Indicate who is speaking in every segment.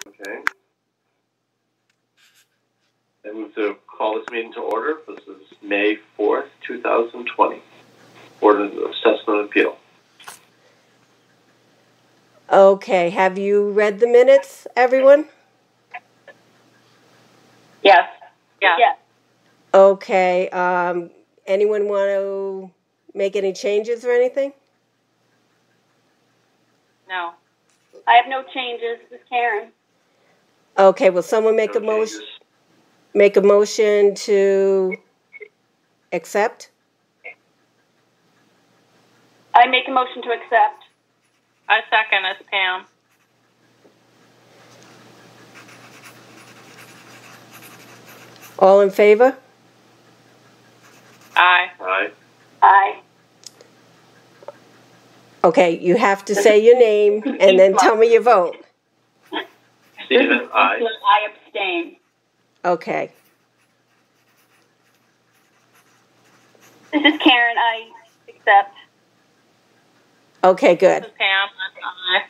Speaker 1: Okay. I move to call this meeting to order. This is May 4th, 2020. Order of Assessment Appeal.
Speaker 2: Okay, have you read the minutes, everyone?
Speaker 3: Yes. Yeah. Yes.
Speaker 2: Okay, anyone want to make any changes or anything?
Speaker 3: No. I have no changes. This is Karen.
Speaker 2: Okay, will someone make a motion? Make a motion to accept?
Speaker 3: I make a motion to accept.
Speaker 4: I second as Pam.
Speaker 2: All in favor?
Speaker 4: Aye.
Speaker 1: Aye.
Speaker 3: Aye.
Speaker 2: Okay, you have to say your name and then tell me your vote.
Speaker 1: Stephen, aye.
Speaker 3: I abstain.
Speaker 2: Okay.
Speaker 3: This is Karen. I accept.
Speaker 2: Okay, good.
Speaker 4: This is Pam. Aye.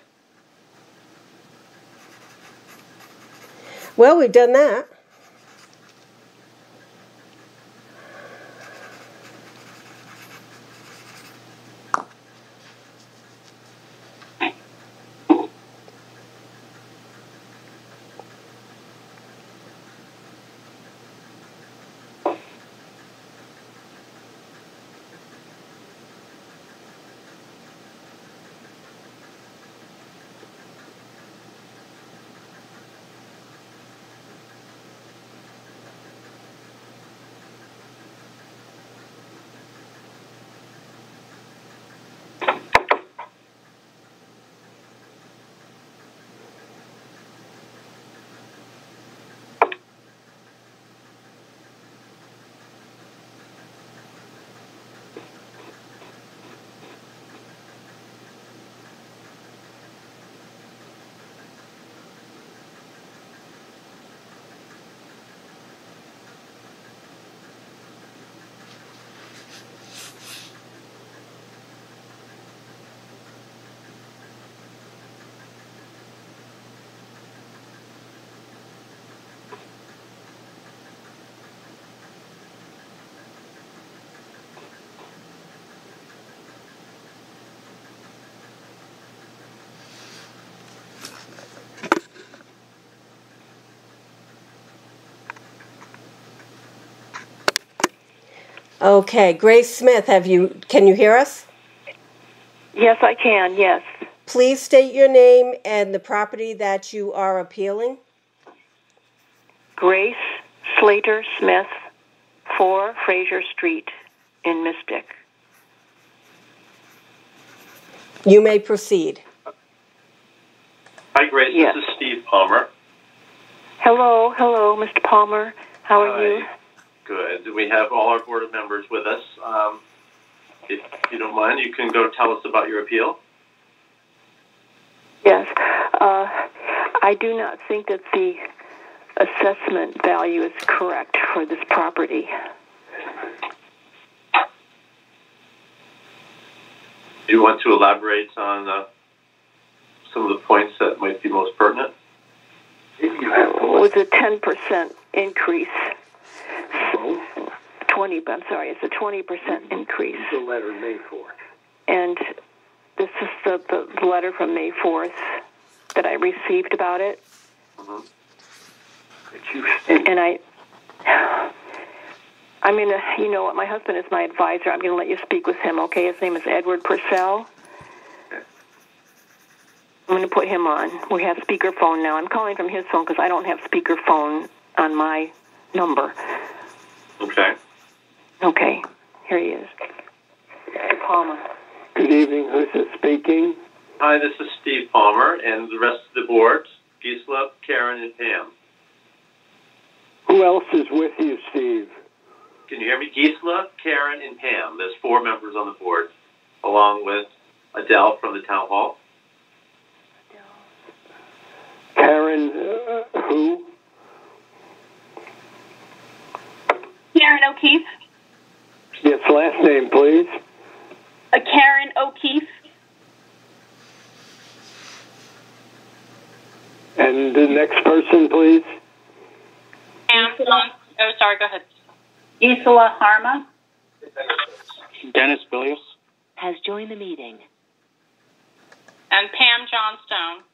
Speaker 2: Well, we've done that. Okay, Grace Smith, can you hear us?
Speaker 5: Yes, I can, yes.
Speaker 2: Please state your name and the property that you are appealing.
Speaker 5: Grace Slater Smith, 4 Fraser Street in Mystic.
Speaker 2: You may proceed.
Speaker 1: Hi, Grace.
Speaker 5: Yes.
Speaker 1: This is Steve Palmer.
Speaker 5: Hello, Mr. Palmer. How are you?
Speaker 1: Good. We have all our board of members with us. If you don't mind, you can go tell us about your appeal.
Speaker 5: Yes. I do not think that the assessment value is correct for this property.
Speaker 1: Do you want to elaborate on some of the points that might be most pertinent?
Speaker 5: It was a 10% increase. 20, I'm sorry, it's a 20% increase.
Speaker 6: The letter May 4th.
Speaker 5: And this is the letter from May 4th that I received about it.
Speaker 1: Mm-hmm.
Speaker 5: And I'm going to, you know what, my husband is my advisor. I'm going to let you speak with him, okay? His name is Edward Purcell. I'm going to put him on. We have speakerphone now. I'm calling from his phone because I don't have speakerphone on my number.
Speaker 1: Okay.
Speaker 5: Okay, here he is. Mr. Palmer.
Speaker 6: Good evening. Who's it speaking?
Speaker 1: Hi, this is Steve Palmer and the rest of the board, Gisela, Karen, and Pam.
Speaker 6: Who else is with you, Steve?
Speaker 1: Can you hear me? Gisela, Karen, and Pam. There's 4 members on the board, along with Adele from the town hall.
Speaker 6: Karen, who?
Speaker 3: Karen O'Keefe.
Speaker 6: Yes, last name, please.
Speaker 3: Karen O'Keefe.
Speaker 6: And And the next person, please.
Speaker 4: Pam, oh, sorry, go ahead.
Speaker 3: Gisela Harma.
Speaker 7: Dennis Bilius
Speaker 8: has joined the meeting.
Speaker 4: And Pam Johnstone.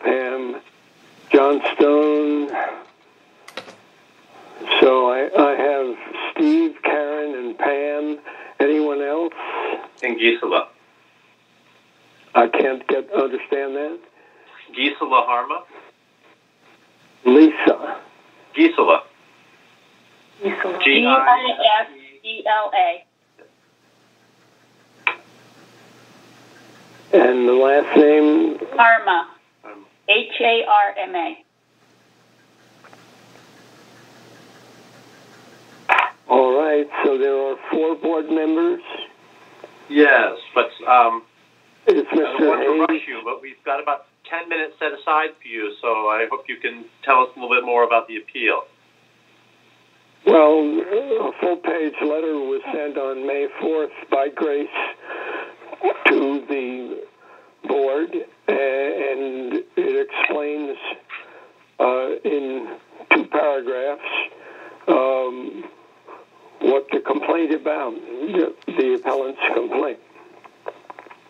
Speaker 6: Pam Johnstone. So I have Steve, Karen, and Pam. Anyone else?
Speaker 1: And Gisela.
Speaker 6: I can't understand that.
Speaker 1: Gisela Harma.
Speaker 6: Lisa.
Speaker 1: Gisela.
Speaker 3: Gisela.
Speaker 6: And the last name?
Speaker 3: Harma. Harma.
Speaker 6: All right, so there are 4 board members.
Speaker 1: Yes, but
Speaker 6: Is
Speaker 1: I don't
Speaker 6: Mr.
Speaker 1: want to
Speaker 6: Hayes?
Speaker 1: rush you, but we've got about 10 minutes set aside for you, so I hope you can tell us a little bit more about the appeal.
Speaker 6: Well, a full-page letter was sent on May 4th by Grace to the board, and it explains in 2 paragraphs what the complaint about, the appellant's complaint.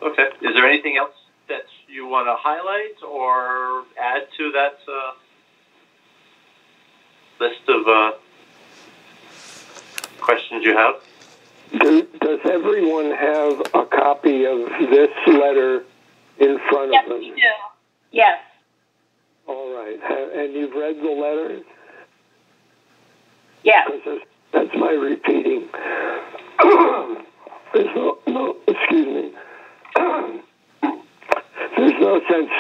Speaker 1: Okay. Is there anything else that you want to highlight or add to that list of questions you have?
Speaker 6: Does everyone have a copy of this letter in front
Speaker 3: Yes,
Speaker 6: of them?
Speaker 3: we do. Yes.
Speaker 6: All right. And you've read the letter?
Speaker 3: Yes.
Speaker 6: Because that's my repeating. Excuse me. There's no sense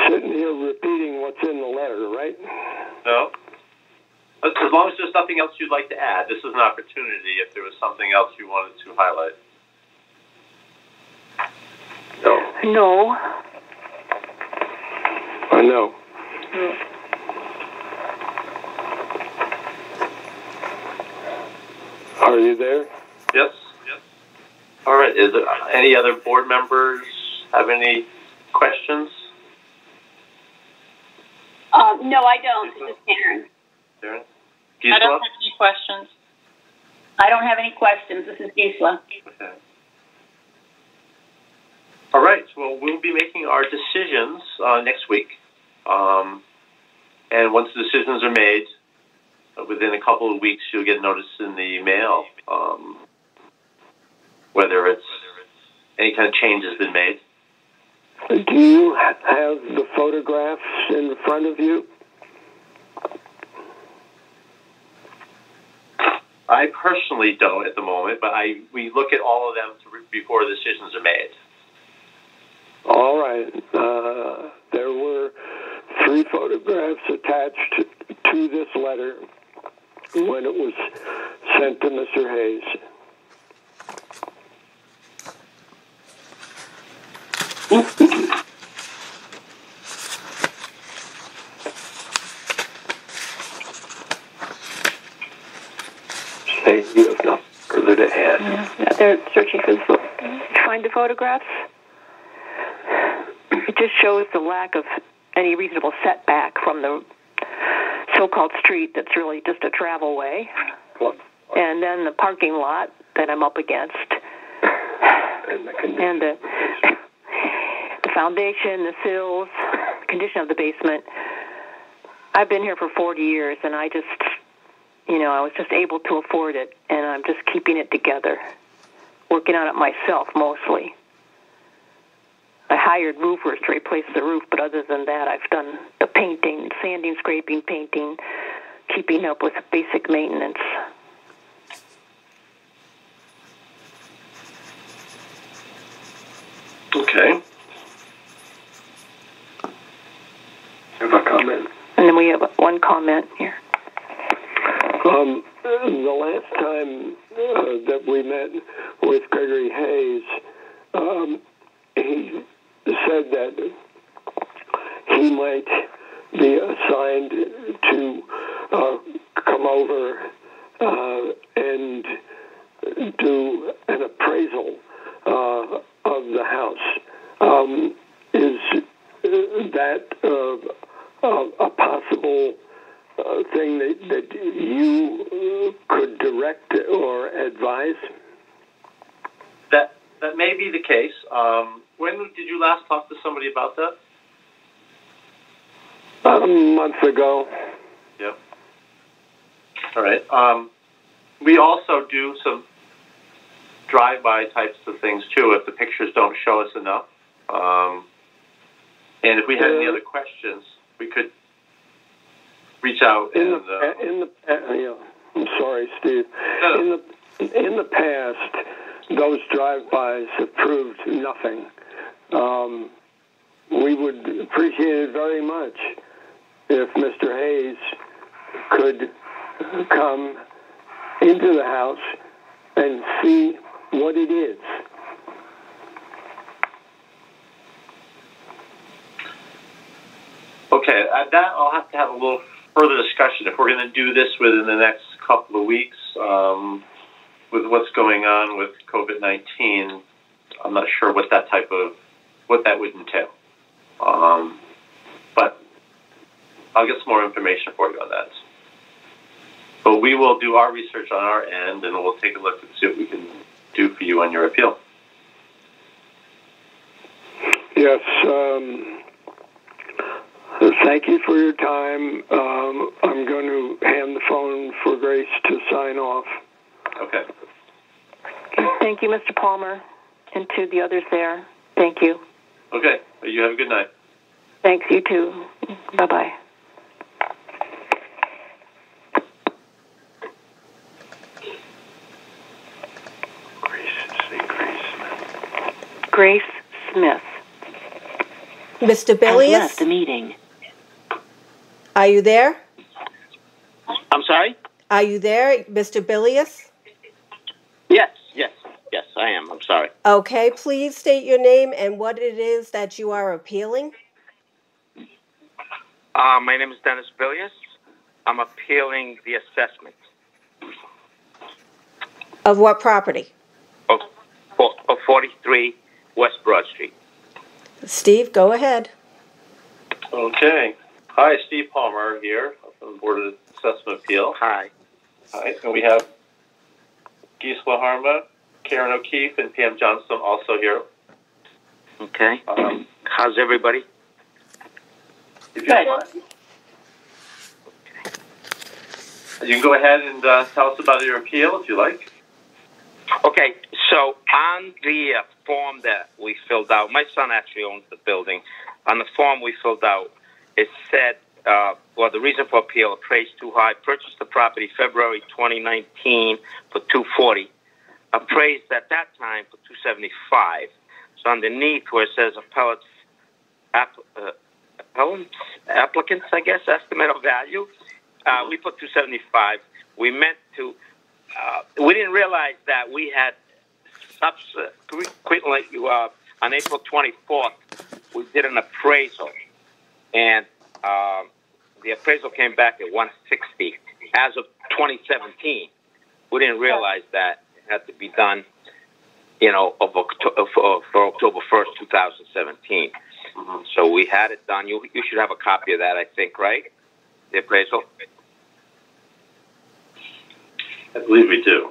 Speaker 6: sitting here repeating what's in the letter, right?
Speaker 1: No? As long as there's nothing else you'd like to add, this is an opportunity if there was something else you wanted to highlight. No.
Speaker 5: No.
Speaker 6: I know. Are you there?
Speaker 1: Yes? Yes. All right. Is there any other board members have any questions?
Speaker 3: No, I don't. This is Karen.
Speaker 1: Karen?
Speaker 4: I don't
Speaker 1: Gisela?
Speaker 4: have any questions.
Speaker 3: I don't have any questions. This is Gisela.
Speaker 1: Okay. All right. Well, we'll be making our decisions next week. And once the decisions are made, within a couple of weeks, you'll get notice in the mail whether it's any kind of change has been made.
Speaker 6: Do you have the photographs in front of you?
Speaker 1: I personally don't at the moment, but we look at all of them before the decisions are made.
Speaker 6: All right. There were 3 photographs attached to this letter when it was sent to Mr. Hayes. Say you have nothing further to add.
Speaker 5: Yeah, they're searching for find the photographs. It just shows the lack of any reasonable setback from the so-called street that's really just a travel way. And then the parking lot that I'm up against. And the foundation, the sills, the condition of the basement. I've been here for 40 years, and I was just able to afford it, and I'm just keeping it together, working on it myself mostly. I hired roofers to replace the roof, but other than that, I've done the painting, sanding, scraping, painting, keeping up with basic maintenance.
Speaker 1: Okay.
Speaker 6: Have a comment?
Speaker 5: And then we have one comment here.
Speaker 6: The last time that we met with Gregory Hayes, he said that he might be assigned to come over and do an appraisal of the house. Is that a possible thing that you could direct or advise?
Speaker 1: That may be the case. When did you last talk to somebody about that?
Speaker 6: About a month ago.
Speaker 1: Yep. All right. We also do some drive-by types of things too if the pictures don't show us enough. And if we had any other questions, we could reach out. I'm sorry, Steve. No.
Speaker 6: In the past, those drive-bys have proved nothing. We would appreciate it very much if Mr. Hayes could come into the house and see what it is.
Speaker 1: Okay, at that I'll have to have a little further discussion. If we're going to do this within the next couple of weeks, with what's going on with COVID-19, I'm not sure what that would entail. But I'll get some more information for you on that. But we will do our research on our end, and we'll take a look and see what we can do for you on your appeal.
Speaker 6: Yes. Thank you for your time. I'm going to hand the phone for Grace to sign off.
Speaker 1: Okay.
Speaker 5: Thank you, Mr. Palmer, and to the others there. Thank you.
Speaker 1: Okay. You have a good night.
Speaker 5: Thanks, you too. Bye-bye. Grace Smith.
Speaker 2: Mr.
Speaker 8: Has
Speaker 2: Billius,
Speaker 8: left the meeting.
Speaker 2: are you there?
Speaker 7: I'm sorry?
Speaker 2: Are you there, Mr. Billius?
Speaker 7: Yes, I am. I'm sorry.
Speaker 2: Okay, please state your name and what it is that you are appealing.
Speaker 9: My name is Dennis Billius. I'm appealing the assessment.
Speaker 2: Of what property?
Speaker 9: Of 43 West Broad Street.
Speaker 2: Steve, go ahead.
Speaker 1: Okay. Hi, Steve Palmer here from the Board of Assessment Appeal.
Speaker 9: Hi.
Speaker 1: Hi. And we have Gisela Harma, Karen O'Keefe, and Pam Johnston also here.
Speaker 9: Okay. How's everybody?
Speaker 1: If you don't mind. You can go ahead and tell us about your appeal if you like.
Speaker 9: Okay, so on the form that we filled out, my son actually owns the building. On the form we filled out, it said, the reason for appeal, appraised too high, purchased the property February 2019 for $240, appraised at that time for $275. So underneath where it says applicants, I guess, estimate of value, we put $275. We meant to. We didn't realize that we had subsequently, on April 24th, we did an appraisal, and the appraisal came back at $160 as of 2017. We didn't realize that it had to be done, for October 1st, 2017. Mm-hmm. So we had it done. You should have a copy of that, I think, right? The appraisal?
Speaker 1: I believe we do.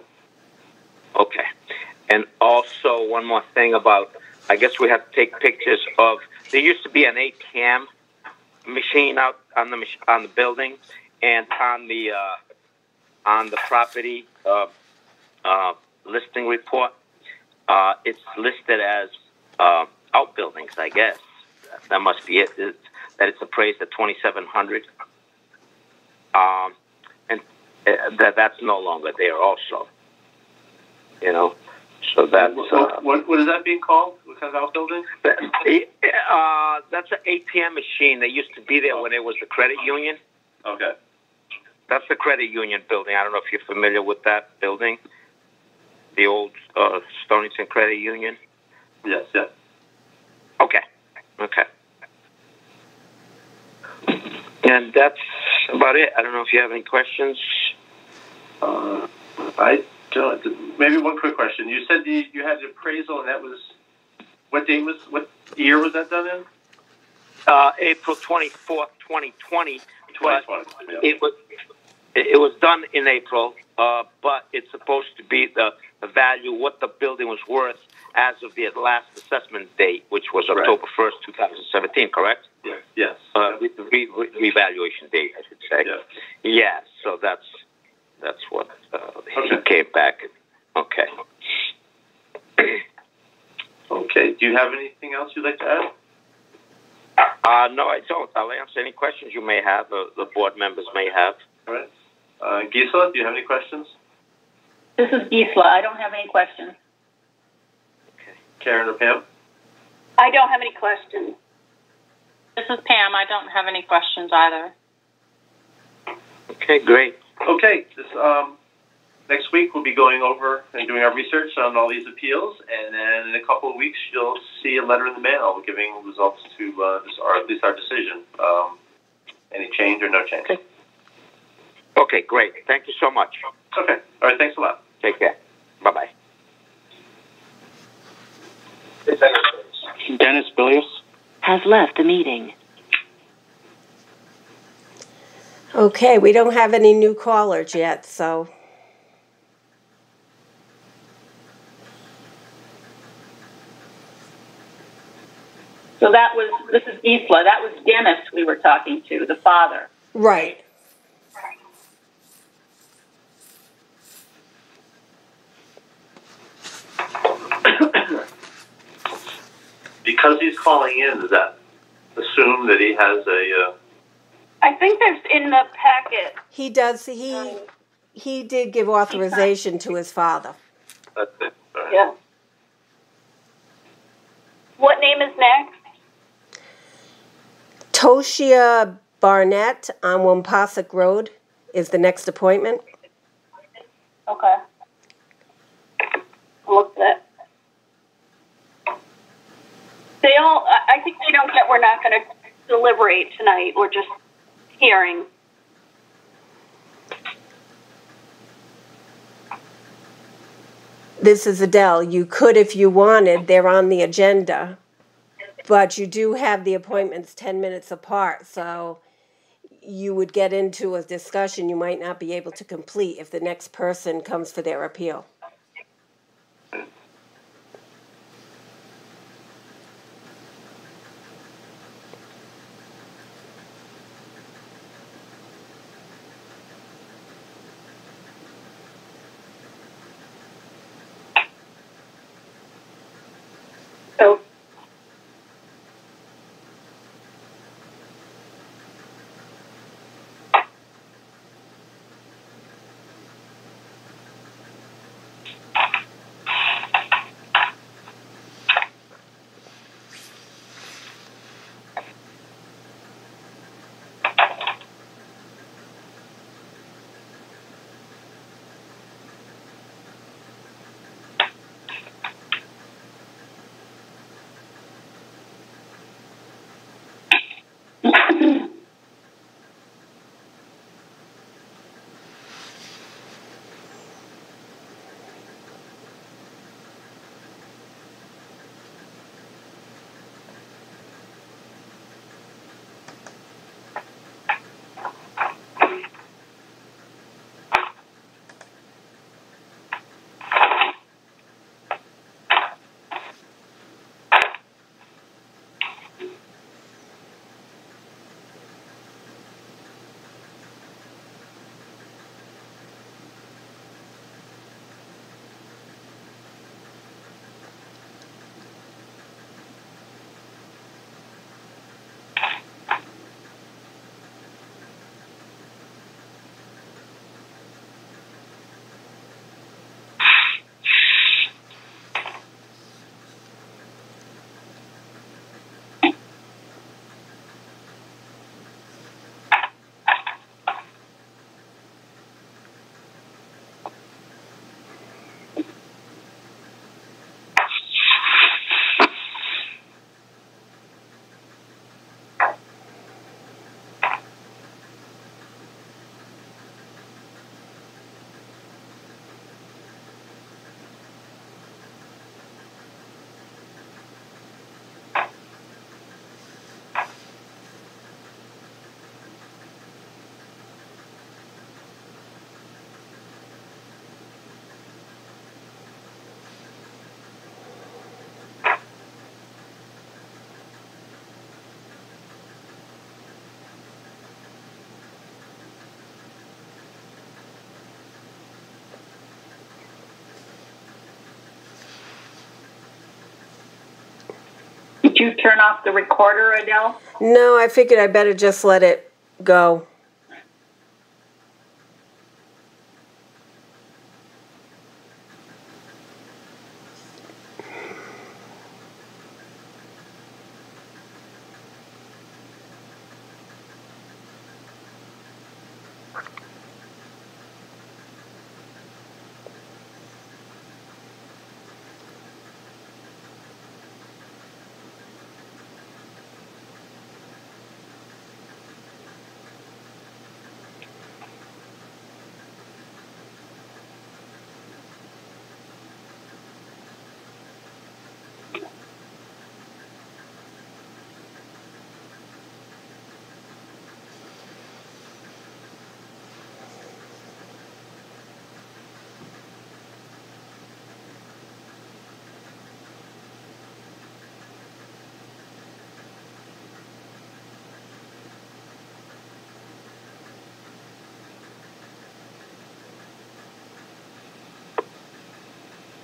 Speaker 9: Okay. And also one more thing about, I guess we have to take pictures of, there used to be an ATM machine out on the building, and on the property listing report, it's listed as outbuildings, I guess. That must be it. That it's appraised at $2,700. And that's no longer there also. So that's...
Speaker 1: What is that being called? What kind of outbuilding?
Speaker 9: That's an ATM machine that used to be there when it was the credit union.
Speaker 1: Okay.
Speaker 9: That's the credit union building. I don't know if you're familiar with that building. The old Stonington Credit Union.
Speaker 1: Yes, yeah.
Speaker 9: Okay. And that's about it. I don't know if you have any questions.
Speaker 1: I don't. Maybe one quick question. You said you had the appraisal, and that was what year was that done in?
Speaker 9: April 24th, 2020.
Speaker 1: 2020. Yeah.
Speaker 9: It was done in April, but it's supposed to be the value, what the building was worth as of the last assessment date, which was October 1st, 2017, correct?
Speaker 1: Yes. Yes.
Speaker 9: Revaluation date, I should say.
Speaker 1: Yes.
Speaker 9: Yeah, so that's what he came back. Okay.
Speaker 1: Okay. Do you have anything else you'd like to add?
Speaker 9: No, I don't. I'll answer any questions you may have, the board members may have.
Speaker 1: All right. Gisela, do you have any questions?
Speaker 3: This is Gisela. I don't have any questions.
Speaker 1: Okay. Karen or Pam?
Speaker 3: I don't have any questions.
Speaker 4: This is Pam. I don't have any questions either.
Speaker 9: Okay, great.
Speaker 1: Okay. Next week we'll be going over and doing our research on all these appeals, and then in a couple of weeks you'll see a letter in the mail giving results to or at least our decision. Any change or no change?
Speaker 9: Okay, great. Thank you so much.
Speaker 1: Okay. All right. Thanks a lot.
Speaker 9: Take care. Bye-bye.
Speaker 7: Dennis Billius
Speaker 8: has left the meeting.
Speaker 2: Okay, we don't have any new callers yet, so.
Speaker 3: So this is Gisela. That was Dennis we were talking to, the father.
Speaker 2: Right.
Speaker 1: Because he's calling in, does that assume that he has a...
Speaker 3: I think there's in the packet.
Speaker 2: He does. He did give authorization to his father.
Speaker 1: That's it. All right.
Speaker 3: Yeah. What name is next?
Speaker 2: Toshia Barnett on Wampasuk Road is the next appointment.
Speaker 3: Okay. Look at that. I think they don't get we're not going to deliberate tonight. We're just hearing.
Speaker 2: This is Adele. You could, if you wanted, they're on the agenda, but you do have the appointments 10 minutes apart, so you would get into a discussion you might not be able to complete if the next person comes for their appeal.
Speaker 3: So, Did you turn off the recorder, Adele?
Speaker 2: No, I figured I better just let it go.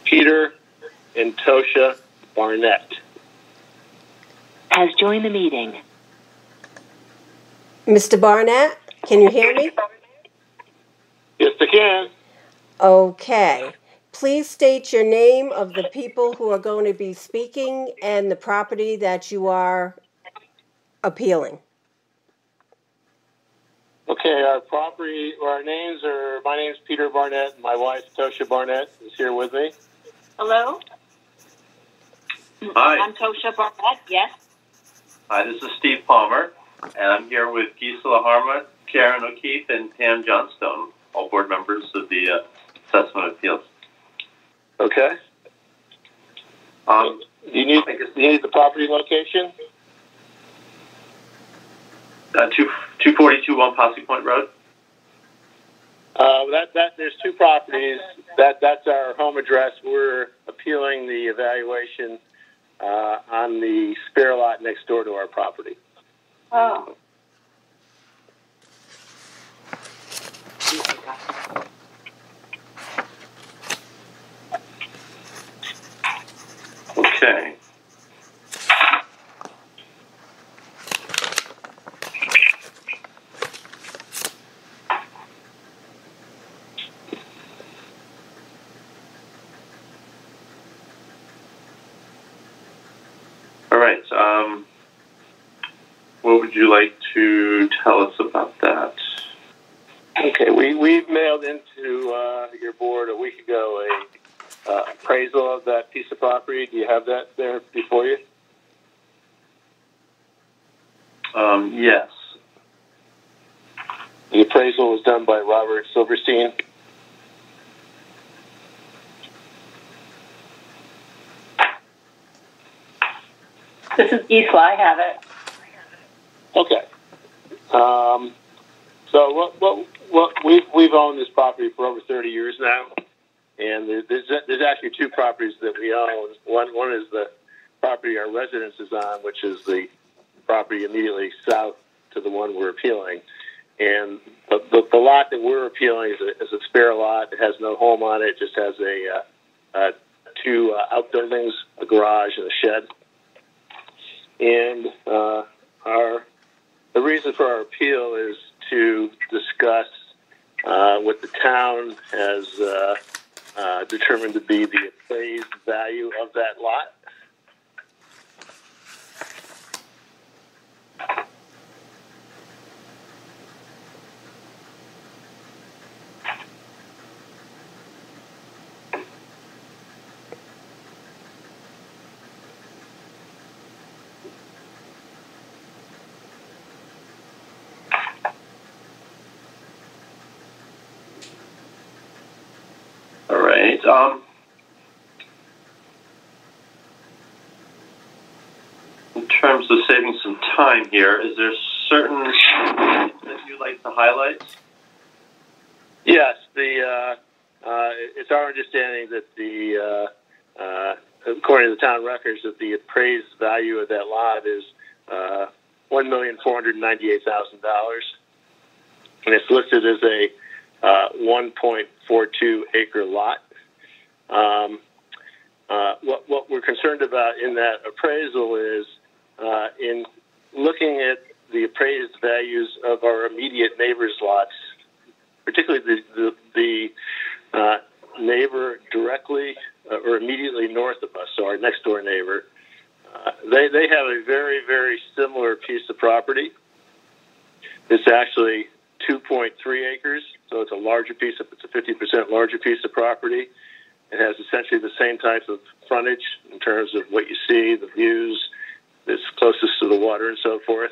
Speaker 10: Peter and Tosha Barnett
Speaker 8: has joined the meeting.
Speaker 2: Mr. Barnett, can you hear me?
Speaker 10: Yes, I can.
Speaker 2: Okay. Please state your name of the people who are going to be speaking and the property that you are appealing.
Speaker 10: Okay, our names are, my name's Peter Barnett, and my wife, Tosha Barnett, is here with me.
Speaker 3: Hello?
Speaker 1: Hi.
Speaker 3: I'm Tosha Barnett, yes.
Speaker 1: Hi, this is Steve Palmer, and I'm here with Gisela Harma, Karen O'Keefe, and Pam Johnstone, all board members of the Assessment Appeals.
Speaker 10: Okay. Do you need the property location?
Speaker 1: 242 One Posse Point Road.
Speaker 10: There's two properties. That's our home address. We're appealing the evaluation on the spare lot next door to our property.
Speaker 3: Oh.
Speaker 1: Okay. All right. What would you like to tell us about that?
Speaker 10: Okay, we mailed into your board a week ago a appraisal of that piece of property. Do you have that there before you?
Speaker 1: Yes.
Speaker 10: The appraisal was done by Robert Silverstein.
Speaker 3: This is Gisela, I have it.
Speaker 10: Okay. So we've owned this property for over 30 years now, and there's actually two properties that we own. One is the property our residence is on, which is the property immediately south to the one we're appealing. And the lot that we're appealing is a spare lot. It has no home on it. It just has two outbuildings, a garage, and a shed. And the reason for our appeal is to discuss what the town has determined to be the appraised value of that lot.
Speaker 1: All right. In terms of saving some time here, is there certain that you'd like to highlight?
Speaker 10: Yes, it's our understanding that according to the town records, that the appraised value of that lot is $1,498,000, and it's listed as a 1.42 acre lot. What we're concerned about in that appraisal is in looking at the appraised values of our immediate neighbors' lots, particularly the neighbor directly or immediately north of us, so our next door neighbor, they have a very, very similar piece of property. It's actually 2.3 acres, so it's a larger piece of, it's a 50% larger piece of property. It has essentially the same type of frontage in terms of what you see, the views, it's closest to the water and so forth.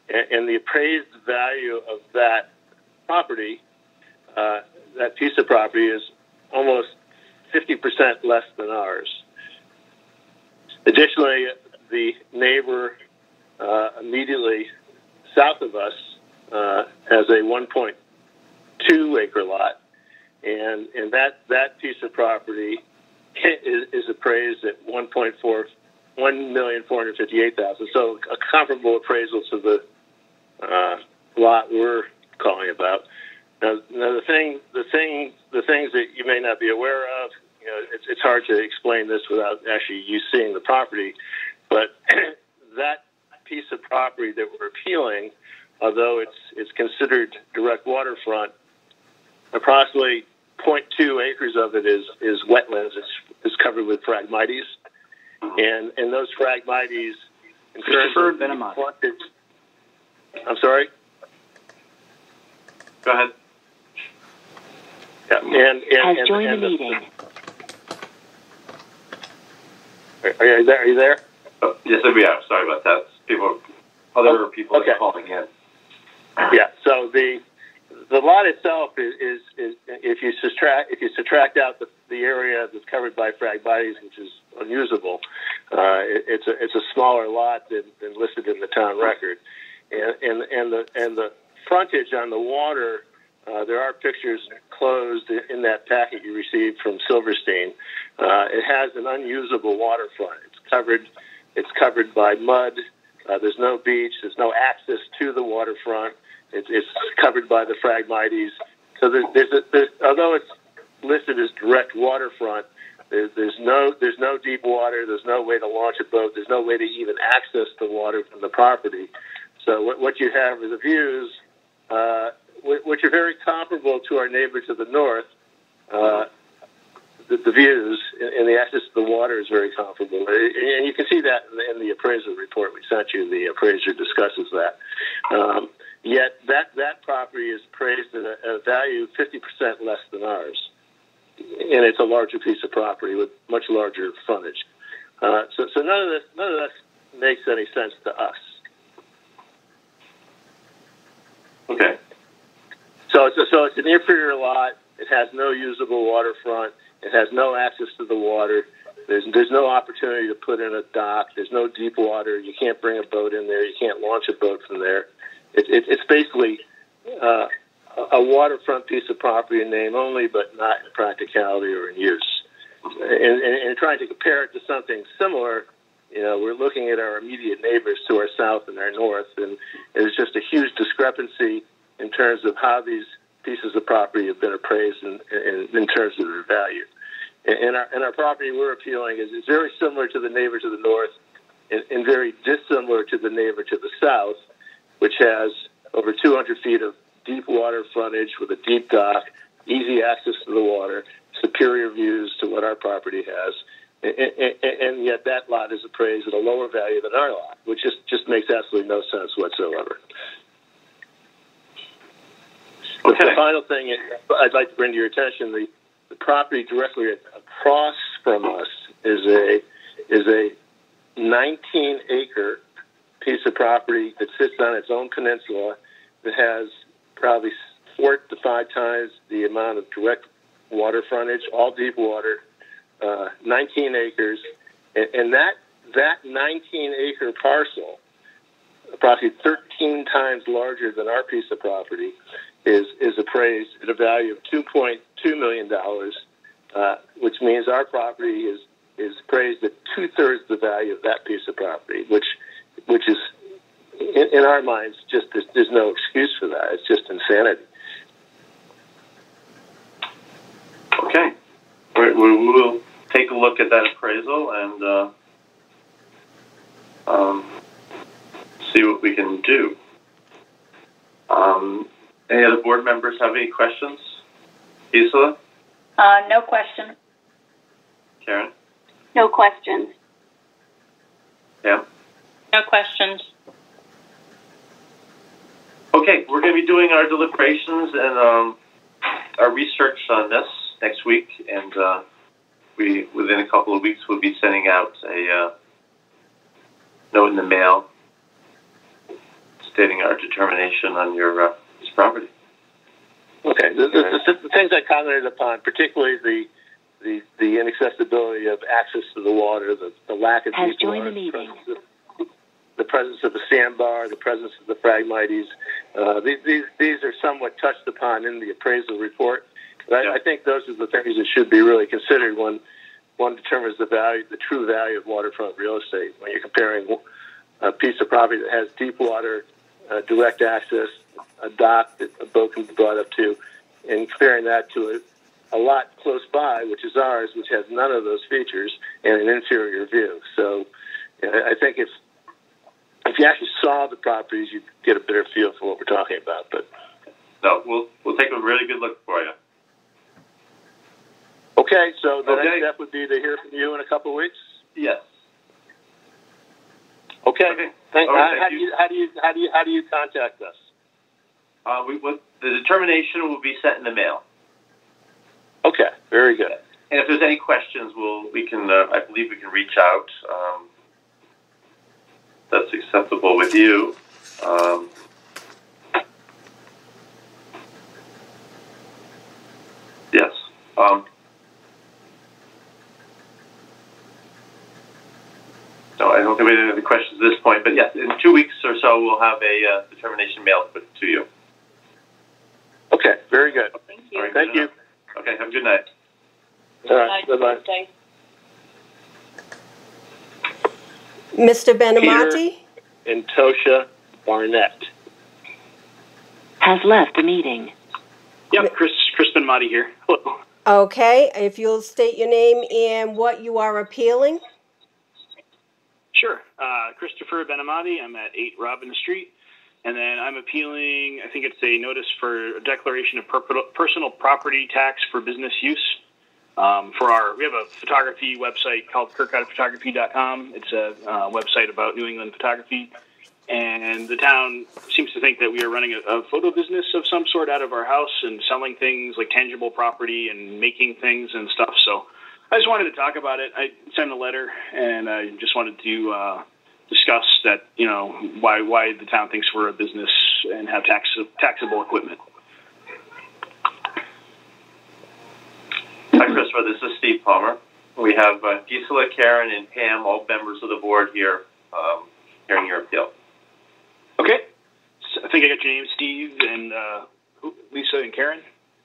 Speaker 10: And the appraised value of that property, that piece of property, is almost 50% less than ours. Additionally, the neighbor immediately south of us has a 1.2 acre lot, and that piece of property is appraised at $1,458,000. So a comparable appraisal to the lot we're calling about. Now the things that you may not be aware of, you know, it's hard to explain this without actually you seeing the property, but that piece of property that we're appealing, although it's considered direct waterfront, approximately 0.2 acres of it is wetlands. It's covered with phragmites, and those phragmites, in terms of frontage, I'm sorry.
Speaker 1: Go ahead.
Speaker 10: Yeah,
Speaker 8: Has joined the meeting.
Speaker 10: Are you there? Are you there?
Speaker 1: Oh, yes, we are. Sorry about that. Other people are calling in.
Speaker 10: Yeah. So the lot itself is if you subtract out the area that's covered by phragmites, which is unusable, it's a smaller lot than listed in the town record, and the frontage on the water. There are pictures closed in that packet you received from Silverstein. It has an unusable waterfront. It's covered by mud. There's no beach. There's no access to the waterfront. It's covered by the phragmites. So there's although it's listed as direct waterfront, there's no deep water. There's no way to launch a boat. There's no way to even access the water from the property. So what you have are the views, which are very comparable to our neighbor to the north. The views and the access to the water is very comparable. And you can see that in the appraisal report we sent you. The appraiser discusses that. Yet that property is appraised at a value 50% less than ours. And it's a larger piece of property with much larger frontage. So none of this makes any sense to us.
Speaker 1: Okay.
Speaker 10: So it's an inferior lot. It has no usable waterfront. It has no access to the water. There's no opportunity to put in a dock. There's no deep water. You can't bring a boat in there. You can't launch a boat from there. It's basically a waterfront piece of property in name only, but not in practicality or in use. And trying to compare it to something similar, you know, we're looking at our immediate neighbors to our south and our north, and there's just a huge discrepancy in terms of how these pieces of property have been appraised in terms of their value. And our property we're appealing is very similar to the neighbor to the north and very dissimilar to the neighbor to the south, which has over 200 feet of deep water frontage with a deep dock, easy access to the water, superior views to what our property has. And yet that lot is appraised at a lower value than our lot, which just makes absolutely no sense whatsoever. Okay. The final thing I'd like to bring to your attention, the property directly across from us is a 19-acre piece of property that sits on its own peninsula that has probably 4 to 5 times the amount of direct water frontage, all deep water, 19 acres, and that 19-acre parcel, approximately 13 times larger than our piece of property, is appraised at a value of $2.2 million, which means our property is appraised at 2/3 the value of that piece of property, which is, in our minds, just there's no excuse for that. It's just insanity.
Speaker 1: Okay. We will take a look at that appraisal and see what we can do. Any other board members have any questions? Gisela?
Speaker 4: No question.
Speaker 1: Karen?
Speaker 3: No questions.
Speaker 1: Pam?
Speaker 4: No questions.
Speaker 1: Okay, we're going to be doing our deliberations and our research on this next week, and we, within a couple of weeks, we'll be sending out a note in the mail stating our determination on your this property.
Speaker 10: Okay, the things I commented upon, particularly the inaccessibility of access to the water, the lack of deep water, the presence of the sandbar, the presence of the Phragmites. These are somewhat touched upon in the appraisal report. But I think those are the things that should be really considered when one determines the true value of waterfront real estate. When you're comparing a piece of property that has deep water, direct access, a dock that a boat can be brought up to, and comparing that to a lot close by, which is ours, which has none of those features, and an inferior view. So I think if you actually saw the properties, you'd get a better feel for what we're talking about. But
Speaker 1: no, we'll take a really good look for you.
Speaker 10: Okay, so the next step would be to hear from you in a couple of weeks.
Speaker 1: Yes.
Speaker 10: Okay.
Speaker 1: Thank
Speaker 10: How
Speaker 1: you.
Speaker 10: do you contact us?
Speaker 1: The determination will be sent in the mail.
Speaker 10: Okay, very good.
Speaker 1: And if there's any questions, I believe we can reach out. That's acceptable with you. Yes. No, I don't think we have any other questions at this point, but yes, in 2 weeks or so, we'll have a determination mailed to you.
Speaker 10: Okay, very good.
Speaker 4: Thank you.
Speaker 1: All right,
Speaker 10: Thank you.
Speaker 1: Okay, have a good night.
Speaker 10: All right, bye-bye.
Speaker 2: Mr. Benamati?
Speaker 10: And Tosha Barnett
Speaker 8: has left the meeting.
Speaker 11: Yep, Chris Benamati here. Hello.
Speaker 2: Okay, if you'll state your name and what you are appealing.
Speaker 11: Sure. Christopher Benamati. I'm at 8 Robin Street. And then I'm appealing, I think it's a notice for a declaration of personal property tax for business use. We have a photography website called kirkcottphotography.com. It's a website about New England photography. And the town seems to think that we are running a photo business of some sort out of our house and selling things like tangible property and making things and stuff. So I just wanted to talk about it. I sent a letter, and I just wanted to discuss that, why the town thinks we're a business and have taxable equipment.
Speaker 1: Hi, Christopher. This is Steve Palmer. We have Gisela, Karen, and Pam, all members of the board here, hearing your appeal.
Speaker 11: Okay. So I think I got your name, Steve, and Lisa and Karen?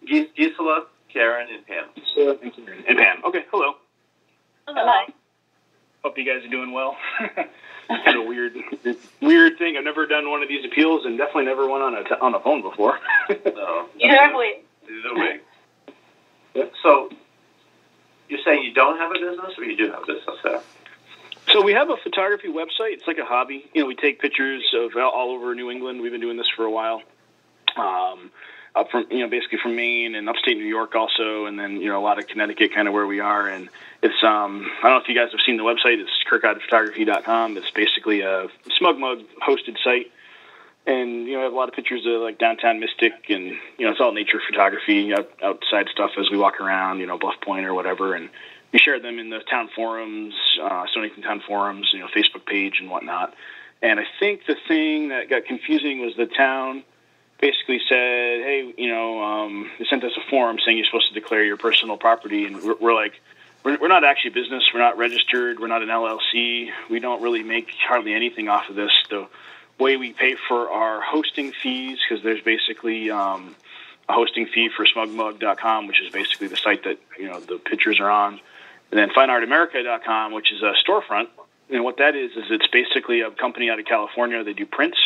Speaker 1: Gisela, Karen, and Pam.
Speaker 11: Gisela and Karen. And Pam. Okay, hello.
Speaker 4: Hello.
Speaker 11: Hope you guys are doing well. Kind of weird thing. I've never done one of these appeals, and definitely never one on a phone before.
Speaker 1: No.
Speaker 3: Either way.
Speaker 1: Yep. So, you're saying you don't have a business, or you do have a business there?
Speaker 11: So we have a photography website. It's like a hobby. We take pictures of all over New England. We've been doing this for a while. Up from, basically from Maine and upstate New York also, and then, a lot of Connecticut, kind of where we are. And it's, I don't know if you guys have seen the website. It's kirkcottphotography.com. It's basically a Smug Mug hosted site. And, I have a lot of pictures of, like, downtown Mystic, and, it's all nature photography, outside stuff as we walk around, Bluff Point or whatever. And we share them in the town forums, Stonington town forums, Facebook page and whatnot. And I think the thing that got confusing was the town basically said, hey, they sent us a form saying you're supposed to declare your personal property. And we're like, we're not actually a business. We're not registered. We're not an LLC. We don't really make hardly anything off of this. The way we pay for our hosting fees, because there's basically a hosting fee for smugmug.com, which is basically the site that, the pictures are on. And then fineartamerica.com, which is a storefront. And what that is it's basically a company out of California. They do prints,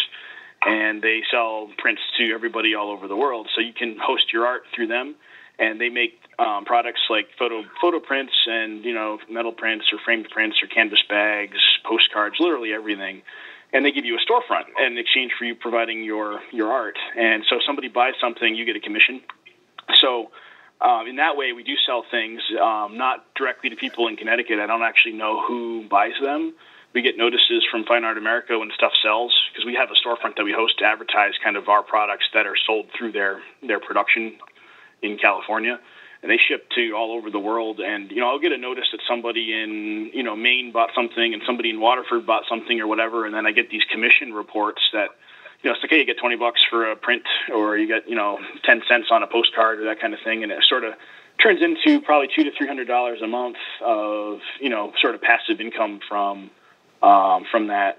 Speaker 11: and they sell prints to everybody all over the world. So you can host your art through them, and they make products like photo prints and, metal prints or framed prints or canvas bags, postcards, literally everything. and they give you a storefront in exchange for you providing your art. And so if somebody buys something, you get a commission. So in that way, we do sell things, not directly to people in Connecticut. I don't actually know who buys them. We get notices from Fine Art America when stuff sells, because we have a storefront that we host to advertise kind of our products that are sold through their production in California. And they ship to all over the world. And, I'll get a notice that somebody in, Maine bought something and somebody in Waterford bought something or whatever. And then I get these commission reports that, it's like, hey, you get $20 for a print, or you get, 10 cents on a postcard or that kind of thing. And it sort of turns into probably $200 to $300 a month of, sort of passive income from that.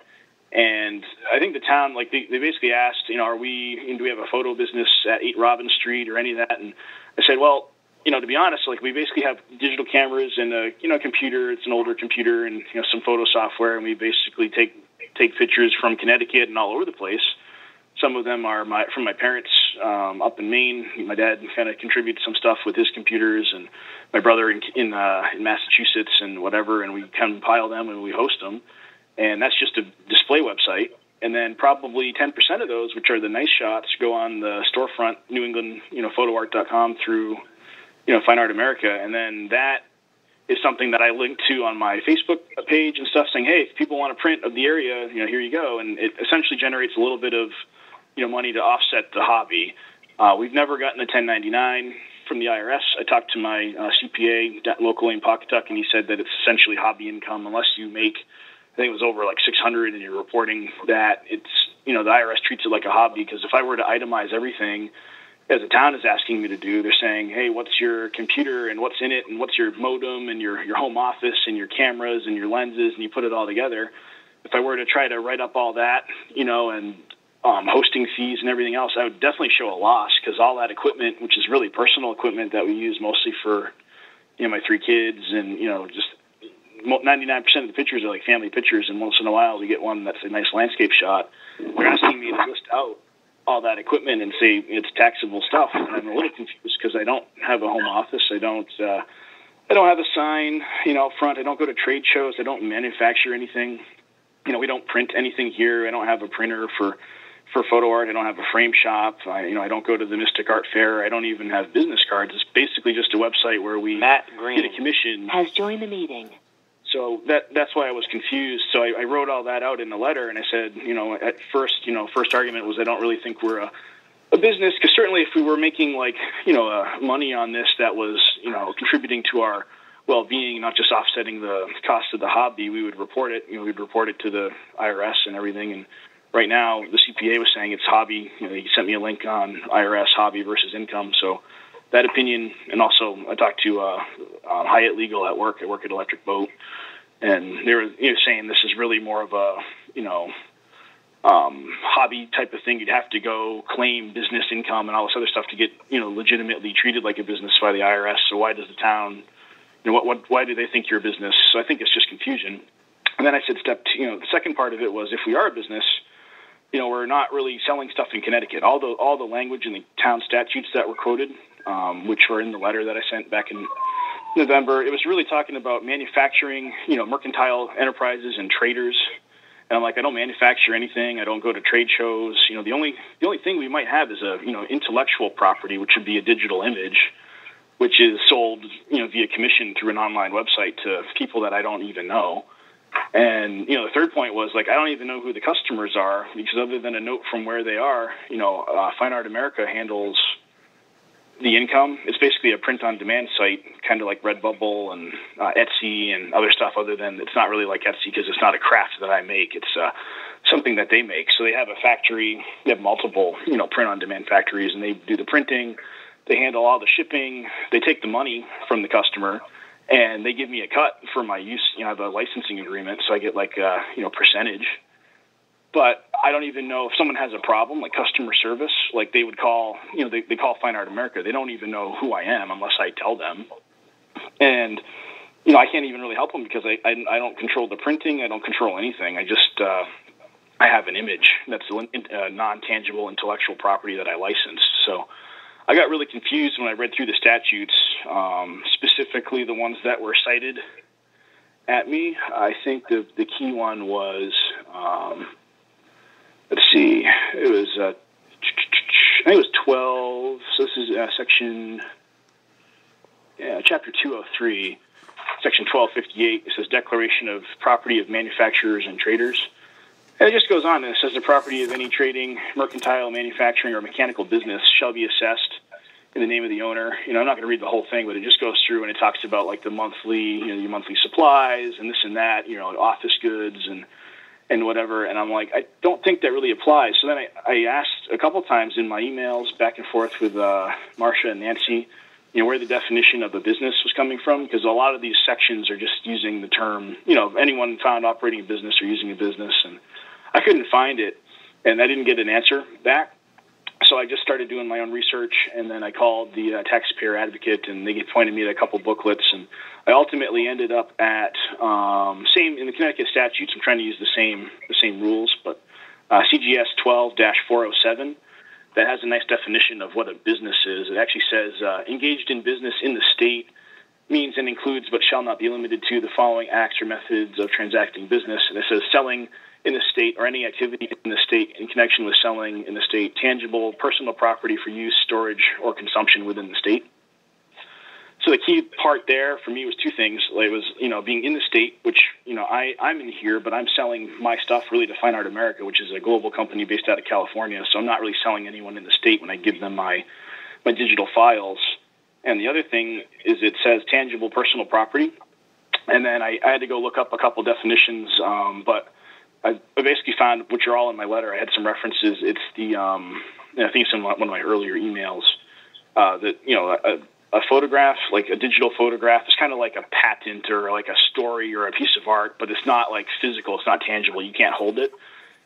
Speaker 11: And I think the town, like, they basically asked, do we have a photo business at 8 Robin Street or any of that? And I said, well, to be honest, like, we basically have digital cameras and a computer. It's an older computer and, some photo software. And we basically take pictures from Connecticut and all over the place. Some of them are from my parents up in Maine. My dad kind of contributes some stuff with his computers, and my brother in Massachusetts and whatever. And we compile them and we host them. And that's just a display website. And then probably 10% of those, which are the nice shots, go on the storefront, New England, photoart.com through, Fine Art America. And then that is something that I link to on my Facebook page and stuff, saying, hey, if people want a print of the area, here you go. And it essentially generates a little bit of, money to offset the hobby. We've never gotten a 1099 from the IRS. I talked to my CPA locally in Pawcatuck, and he said that it's essentially hobby income unless you make, I think it was over like 600 and you're reporting that. It's, the IRS treats it like a hobby, because if I were to itemize everything, as the town is asking me to do, they're saying, hey, what's your computer and what's in it and what's your modem and your home office and your cameras and your lenses, and you put it all together. If I were to try to write up all that, and hosting fees and everything else, I would definitely show a loss, because all that equipment, which is really personal equipment that we use mostly for, my 3 kids, and, just 99% of the pictures are like family pictures, and once in a while we get one that's a nice landscape shot. They're asking me to list out all that equipment and say it's taxable stuff, and I'm a little confused because I don't have a home office. I don't have a sign, out front. I don't go to trade shows. I don't manufacture anything. We don't print anything here. I don't have a printer for photo art. I don't have a frame shop. I don't go to the Mystic Art Fair. I don't even have business cards. It's basically just a website where we get a commission.
Speaker 8: Has joined the meeting.
Speaker 11: So that's why I was confused. So I wrote all that out in the letter, and I said, at first, first argument was I don't really think we're a business, because certainly if we were making money on this that was, contributing to our well-being, not just offsetting the cost of the hobby, we would report it. We'd report it to the IRS and everything. And right now the CPA was saying it's hobby. He sent me a link on IRS hobby versus income. So that opinion, and also I talked to Hyatt Legal at work. I work at Electric Boat, and they were saying this is really more of a hobby type of thing. You'd have to go claim business income and all this other stuff to get legitimately treated like a business by the IRS. So why does the town, why do they think you're a business? So I think it's just confusion. And then I said the second part of it was, if we are a business, we're not really selling stuff in Connecticut. All the language in the town statutes that were quoted, which were in the letter that I sent back in November, it was really talking about manufacturing, mercantile enterprises and traders. And I'm like, I don't manufacture anything. I don't go to trade shows. The only thing we might have is a intellectual property, which would be a digital image, which is sold via commission through an online website to people that I don't even know. And the third point was, like, I don't even know who the customers are, because other than a note from where they are, Fine Art America handles the income. It's basically a print-on-demand site, kind of like Redbubble and Etsy and other stuff, other than it's not really like Etsy because it's not a craft that I make. It's something that they make. So they have a factory. They have multiple, print-on-demand factories, and they do the printing. They handle all the shipping. They take the money from the customer, and they give me a cut for my use. I have a licensing agreement, so I get like a percentage. But I don't even know if someone has a problem, like customer service, like they would call, they call Fine Art America. They don't even know who I am unless I tell them. And, I can't even really help them because I don't control the printing. I don't control anything. I just, I have an image that's a non-tangible intellectual property that I licensed. So I got really confused when I read through the statutes, specifically the ones that were cited at me. I think the key one was let's see, it was, I think it was 12, so this is section, chapter 203, section 1258. It says declaration of property of manufacturers and traders. And it just goes on, and it says the property of any trading, mercantile, manufacturing, or mechanical business shall be assessed in the name of the owner. I'm not going to read the whole thing, but it just goes through and it talks about like the monthly, your monthly supplies and this and that, office goods and whatever. And I'm like, I don't think that really applies. So then I asked a couple times in my emails back and forth with Marcia and Nancy, where the definition of a business was coming from, because a lot of these sections are just using the term, anyone found operating a business or using a business, and I couldn't find it, and I didn't get an answer back. So I just started doing my own research, and then I called the taxpayer advocate, and they pointed me to a couple booklets, and I ultimately ended up at same in the Connecticut statutes. I'm trying to use the same rules, but CGS 12-407 that has a nice definition of what a business is. It actually says engaged in business in the state means and includes but shall not be limited to the following acts or methods of transacting business, and it says selling in the state or any activity in the state in connection with selling in the state tangible personal property for use, storage, or consumption within the state. So the key part there for me was two things. It was, being in the state, which, I'm in here, but I'm selling my stuff really to Fine Art America, which is a global company based out of California. So I'm not really selling anyone in the state when I give them my digital files. And the other thing is it says tangible personal property. And then I had to go look up a couple definitions, but I basically found, which are all in my letter, I had some references. It's the, I think it's in one of my earlier emails, that, a photograph, like a digital photograph, is kind of like a patent or like a story or a piece of art, but it's not like physical. It's not tangible. You can't hold it.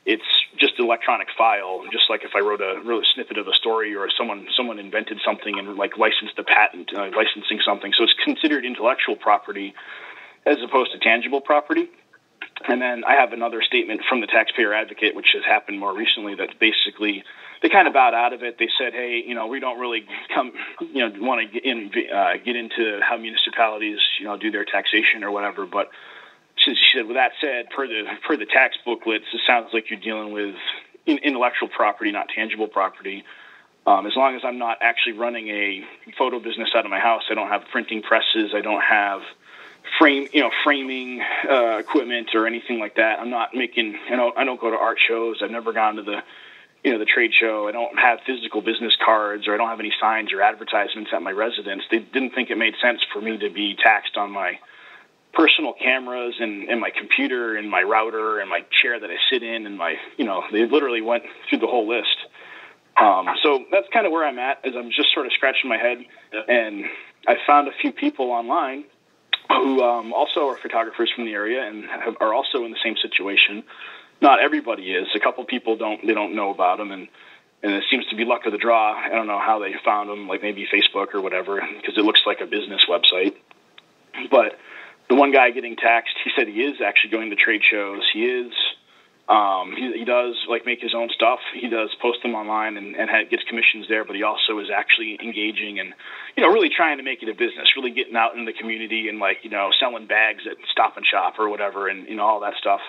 Speaker 11: It's just an electronic file, just like if I wrote a snippet of a story or someone invented something and like licensed a patent, licensing something. So it's considered intellectual property as opposed to tangible property. And then I have another statement from the taxpayer advocate, which has happened more recently, that basically they kind of bowed out of it. They said, hey, we don't really want to get into how municipalities, do their taxation or whatever. But she said, with that said, per the tax booklets, it sounds like you're dealing with intellectual property, not tangible property. As long as I'm not actually running a photo business out of my house, I don't have printing presses, I don't have framing equipment or anything like that. I'm not making, I don't go to art shows. I've never gone to the trade show. I don't have physical business cards, or I don't have any signs or advertisements at my residence. They didn't think it made sense for me to be taxed on my personal cameras and my computer and my router and my chair that I sit in and my, they literally went through the whole list. So that's kind of where I'm at, is I'm just sort of scratching my head, and I found a few people online who also are photographers from the area and are also in the same situation. Not everybody is. A couple people don't know about them, and it seems to be luck of the draw. I don't know how they found them, like maybe Facebook or whatever, because it looks like a business website. But the one guy getting taxed, he said he is actually going to trade shows. He is. He does like make his own stuff. He does post them online and gets commissions there, but he also is actually engaging and, really trying to make it a business, really getting out in the community and like, selling bags at Stop and Shop or whatever and, all that stuff.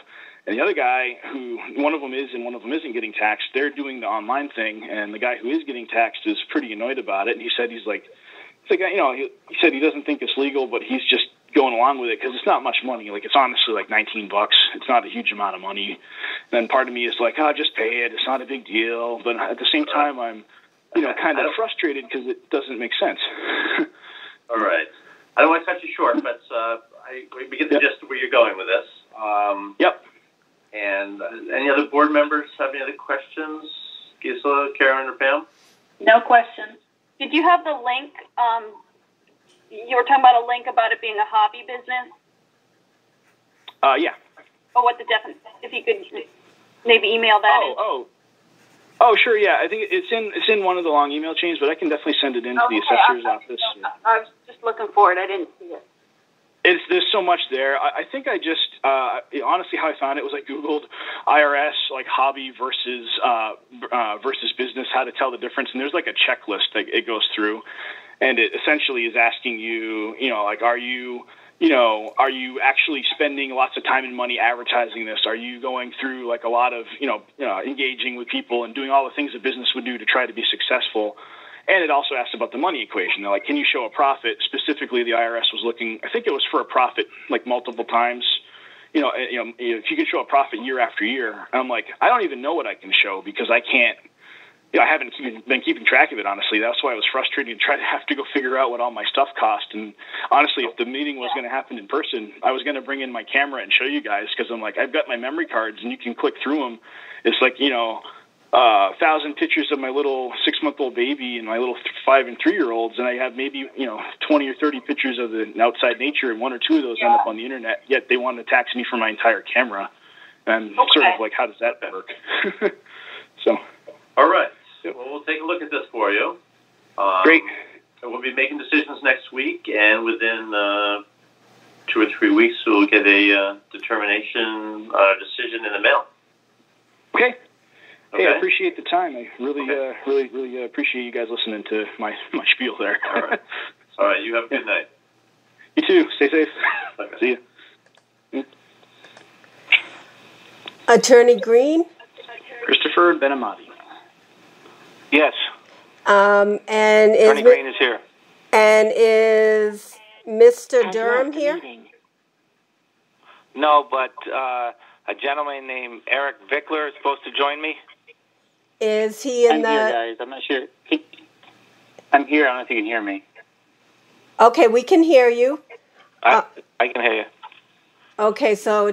Speaker 11: And the other guy who one of them is and one of them isn't getting taxed, they're doing the online thing. And the guy who is getting taxed is pretty annoyed about it. And he said, he said he doesn't think it's legal, but he's just going along with it because it's not much money. Like, it's honestly like $19. It's not a huge amount of money. And then part of me is like, just pay it. It's not a big deal. But at the same time, I'm, kind of frustrated because it doesn't make sense.
Speaker 1: All right. I don't want to cut you short, but we get the gist of where you're going with this.
Speaker 11: Yep.
Speaker 1: And any other board members have any other questions? Gisela, Karen, or Pam?
Speaker 3: No questions. Did you have the link? You were talking about a link about it being a hobby business?
Speaker 11: Yeah.
Speaker 3: Oh, what the definition? If you could maybe email that.
Speaker 11: Oh, sure. Yeah, I think it's in one of the long email chains, but I can definitely send it into the assessor's office.
Speaker 3: I was just looking for it. I didn't see it.
Speaker 11: There's so much there. I think I just honestly, how I found it was I Googled IRS like hobby versus business, how to tell the difference, and there's like a checklist that it goes through, and it essentially is asking you, like, are you are you actually spending lots of time and money advertising this? Are you going through like a lot of, engaging with people and doing all the things a business would do to try to be successful? And it also asked about the money equation. They're like, can you show a profit? Specifically, the IRS was looking, I think it was for a profit like multiple times. If you can show a profit year after year. And I'm like, I don't even know what I can show because I can't. I haven't been keeping track of it, honestly. That's why I was frustrated to try to have to go figure out what all my stuff cost. And honestly, if the meeting was going to happen in person, I was going to bring in my camera and show you guys because I'm like, I've got my memory cards and you can click through them. It's like, 1,000 pictures of my little 6-month-old baby and my little 5 and 3-year-olds, and I have maybe 20 or 30 pictures of the outside nature, and 1 or 2 of those end up on the internet. Yet they want to tax me for my entire camera, and sort of like, how does that work? So,
Speaker 1: all right. Well, we'll take a look at this for you.
Speaker 11: Great.
Speaker 1: We'll be making decisions next week, and within 2 or 3 weeks, we'll get a decision in the mail.
Speaker 11: Okay.
Speaker 1: Okay.
Speaker 11: Hey, I appreciate the time. I really appreciate you guys listening to my spiel there.
Speaker 1: All right. All right. You have a good night.
Speaker 11: You too. Stay safe.
Speaker 1: Okay.
Speaker 11: See you.
Speaker 2: Attorney Green?
Speaker 12: Christopher Benamati.
Speaker 7: Yes.
Speaker 2: And
Speaker 7: Attorney Green is here.
Speaker 2: And is Mr. Durham here?
Speaker 7: No, but a gentleman named Eric Vickler is supposed to join me.
Speaker 2: Is he in the...
Speaker 12: I'm here, guys. I'm not sure. I'm here. I don't know if you can hear me.
Speaker 2: Okay, we can hear you.
Speaker 7: I can hear you.
Speaker 2: Okay, so,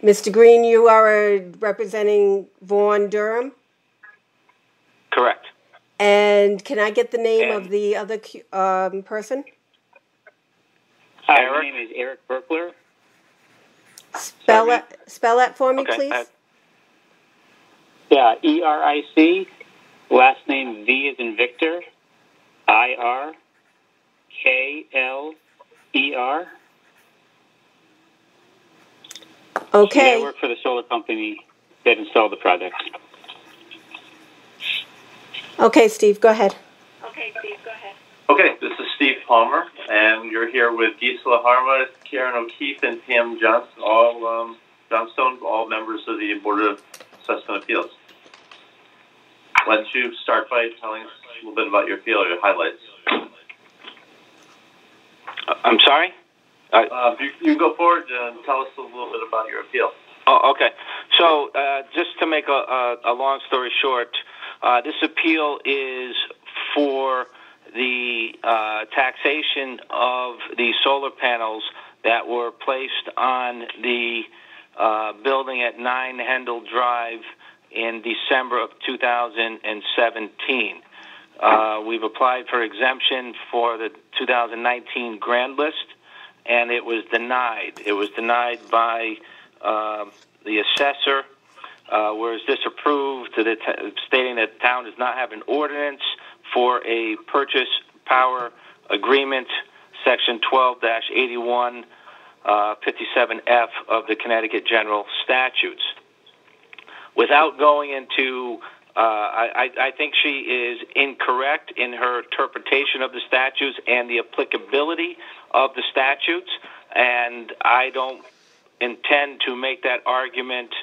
Speaker 2: Mr. Green, you are representing Vaughn Durham?
Speaker 7: Correct.
Speaker 2: And can I get the name of the other person?
Speaker 12: Hi, my name is Eric Berkler.
Speaker 2: Spell that for me, please.
Speaker 12: Yeah, ERIC. Last name V as in Victor. IRKLER.
Speaker 2: Okay.
Speaker 12: I work for the solar company that installed the product.
Speaker 2: Okay, Steve, go ahead.
Speaker 1: Okay, this is Steve Palmer, and you're here with Gisela Harma, Karen O'Keefe, and Pam Johnson, Johnstone, all members of the Board of Assessment Appeals. Why don't you start by telling us a little bit about your appeal, your highlights?
Speaker 7: I'm sorry?
Speaker 1: You can go forward and tell us a little bit about your appeal.
Speaker 7: Oh, okay. So just to make a long story short, this appeal is for the taxation of the solar panels that were placed on the building at 9 Hendel Drive in December of 2017. We've applied for exemption for the 2019 grand list, and it was denied. It was denied by the assessor, whereas disapproved, stating that the town does not have an ordinance for a purchase power agreement, Section 12-81, 57F of the Connecticut General Statutes. Without going into, I think she is incorrect in her interpretation of the statutes and the applicability of the statutes, and I don't intend to make that argument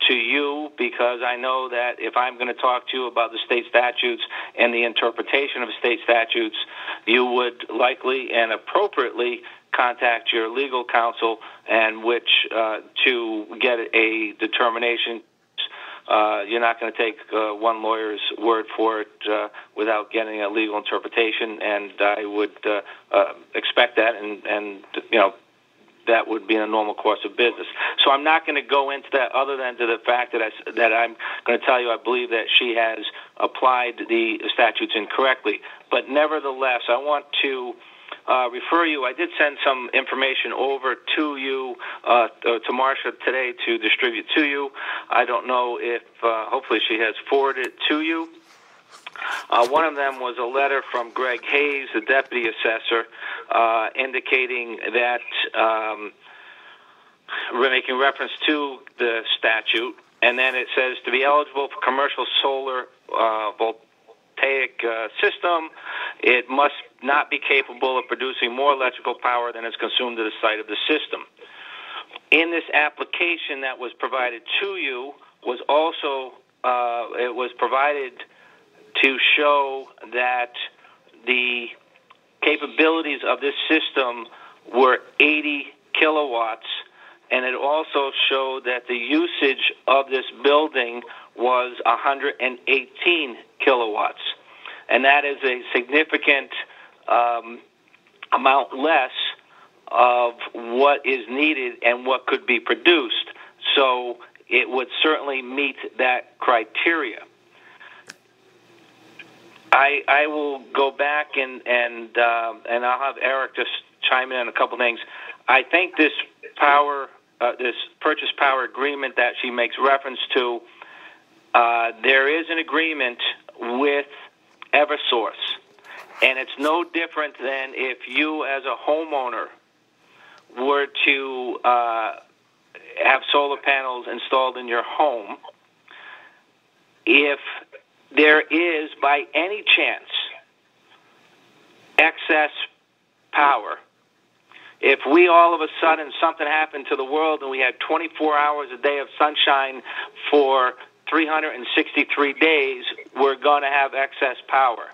Speaker 7: to you because I know that if I'm going to talk to you about the state statutes and the interpretation of state statutes, you would likely and appropriately contact your legal counsel and which to get a determination. You're not going to take one lawyer's word for it without getting a legal interpretation, and I would expect that, and that would be in a normal course of business. So I'm not going to go into that other than to the fact that I'm going to tell you I believe that she has applied the statutes incorrectly. But nevertheless, I want to refer you. I did send some information over to you, to Marcia today to distribute to you. I don't know if, hopefully she has forwarded it to you. One of them was a letter from Greg Hayes, the deputy assessor, indicating that we're making reference to the statute, and then it says to be eligible for commercial solar voltaic system, It must not be capable of producing more electrical power than is consumed at the site of the system. In this application that was provided to you was also, it was provided to show that the capabilities of this system were 80 kilowatts, and it also showed that the usage of this building was 118 kilowatts. And that is a significant amount less of what is needed and what could be produced. So it would certainly meet that criteria. I will go back and I'll have Eric just chime in on a couple things. I think this purchase power agreement that she makes reference to, there is an agreement with Eversource, and it's no different than if you as a homeowner were to have solar panels installed in your home. If there is, by any chance, excess power, if we all of a sudden something happened to the world and we had 24 hours a day of sunshine for 363 days, we're going to have excess power.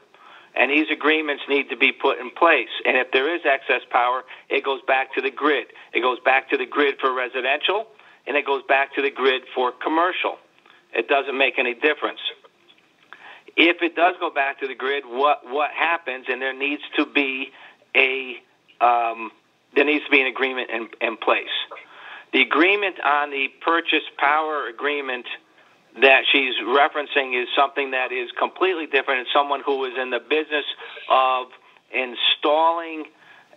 Speaker 7: And these agreements need to be put in place. And if there is excess power, it goes back to the grid. It goes back to the grid for residential, and it goes back to the grid for commercial. It doesn't make any difference. If it does go back to the grid, what happens? And there needs to be an agreement in place. The agreement on the purchase power agreement that she's referencing is something that is completely different. It's someone who is in the business of installing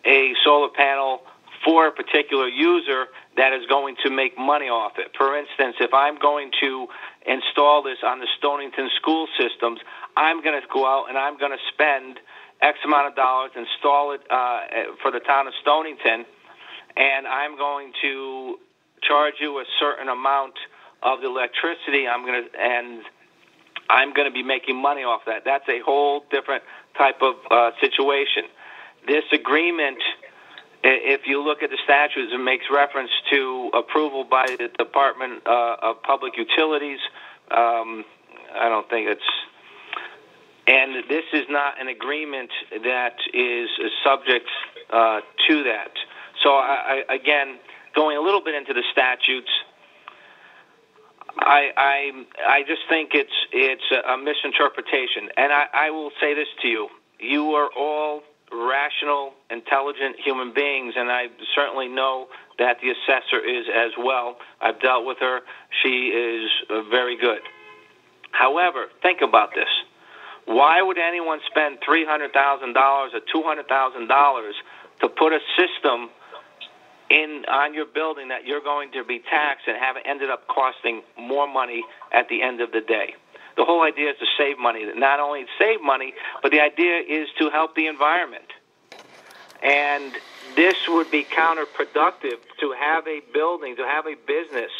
Speaker 7: a solar panel for a particular user that is going to make money off it. For instance, if I'm going to install this on the Stonington school systems, I'm going to go out and I'm going to spend X amount of dollars, install it for the town of Stonington, and I'm going to charge you a certain amount of the electricity. I'm going to be making money off that. That's a whole different type of situation. This agreement, if you look at the statutes, it makes reference to approval by the Department of Public Utilities. I don't think it's... And this is not an agreement that is subject to that. So, again, going a little bit into the statutes, I just think it's a misinterpretation. And I will say this to you. You are all rational, intelligent human beings, and I certainly know that the assessor is as well. I've dealt with her. She is very good. However, think about this. Why would anyone spend $300,000 or $200,000 to put a system on your building that you're going to be taxed and have it ended up costing more money at the end of the day? The whole idea is to save money. Not only save money, but the idea is to help the environment. And this would be counterproductive to have a building, to have a business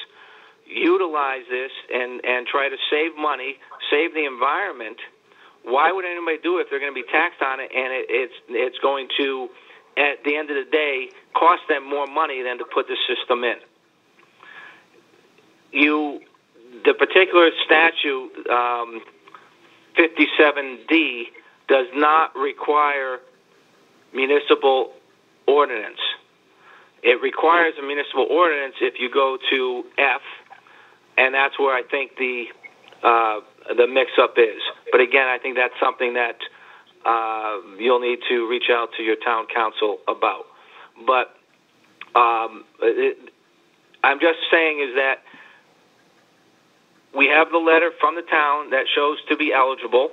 Speaker 7: utilize this and try to save money, save the environment. Why would anybody do it if they're going to be taxed on it and it's going to, at the end of the day, cost them more money than to put the system in? The particular statute, 57D, does not require municipal ordinance. It requires a municipal ordinance if you go to F, and that's where I think the mix-up is. But again, I think that's something that you'll need to reach out to your town council about. But I'm just saying is that we have the letter from the town that shows to be eligible.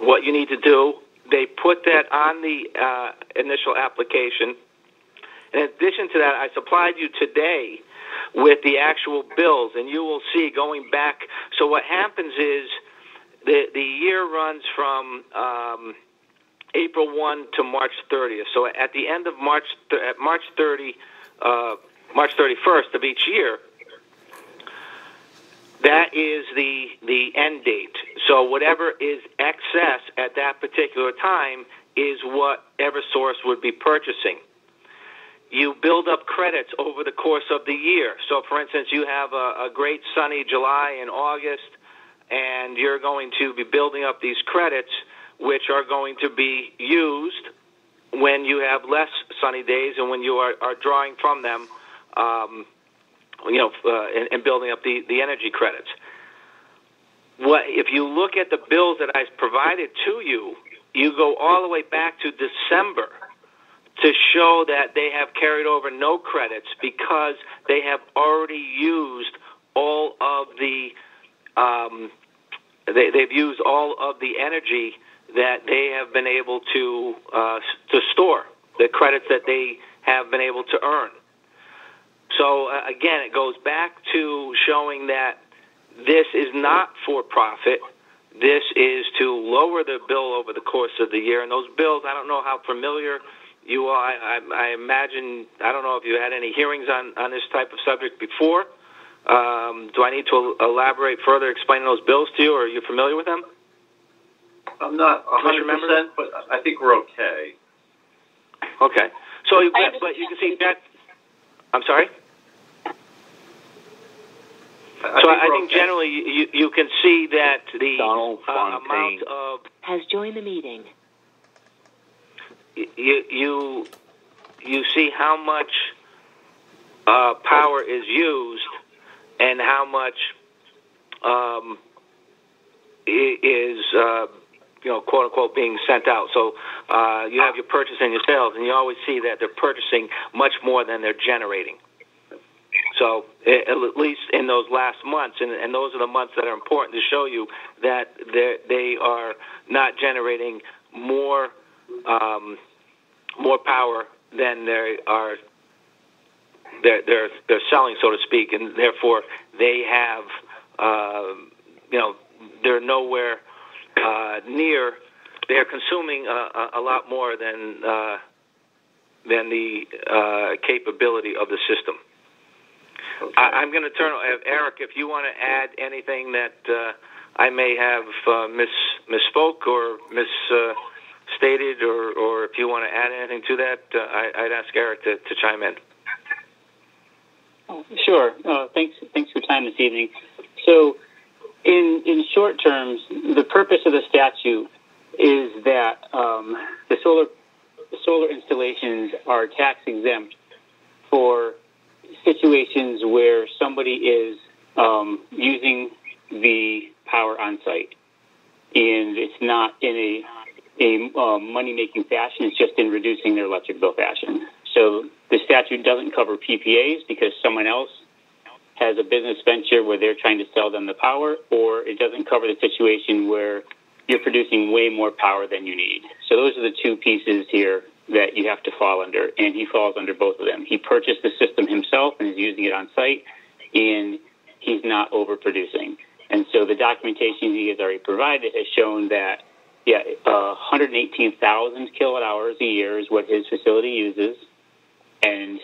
Speaker 7: What you need to do, they put that on the initial application. In addition to that, I supplied you today with the actual bills, and you will see going back. So what happens is the year runs from April 1 to March 30th. So at the end of March 31st of each year, that is the end date. So whatever is excess at that particular time is what Eversource would be purchasing. You build up credits over the course of the year. So, for instance, you have a great sunny July and August, and you're going to be building up these credits, which are going to be used when you have less sunny days and when you are drawing from them, and building up the energy credits. If you look at the bills that I provided to you, you go all the way back to December to show that they have carried over no credits because they have already used all of the they've used all of the energy that they have been able to store, the credits that they have been able to earn. So again, it goes back to showing that this is not for profit. This is to lower the bill over the course of the year. And those bills, I don't know how familiar you are. I imagine, I don't know if you had any hearings on this type of subject before. Do I need to elaborate further, explaining those bills to you, or are you familiar with them?
Speaker 1: I'm not 100%, but I think we're okay.
Speaker 7: Okay. So, but you can see that. I'm sorry? I think generally you can see that the amount of
Speaker 8: has joined the meeting.
Speaker 7: You see how much power is used and how much is quote unquote being sent out. So you have your purchase and your sales, and you always see that they're purchasing much more than they're generating. So at least in those last months, and those are the months that are important to show you that they are not generating more power than they're selling, so to speak, and therefore they have they're nowhere near. They're consuming a lot more than the capability of the system. Okay. I'm going to turn, Eric, if you want to add anything that I may have misspoke or misstated, or if you want to add anything to that, I'd ask Eric to chime in.
Speaker 12: Oh, sure. Thanks for your time this evening. So, in short terms, the purpose of the statute is that the solar installations are tax exempt for situations where somebody is using the power on site, and it's not in a money-making fashion. It's just in reducing their electric bill fashion. So the statute doesn't cover PPAs because someone else has a business venture where they're trying to sell them the power, or it doesn't cover the situation where you're producing way more power than you need. So those are the two pieces here that you have to fall under, and he falls under both of them. He purchased the system himself and is using it on site, and he's not overproducing. And so the documentation he has already provided has shown that, 118,000 kilowatt hours a year is what his facility uses, and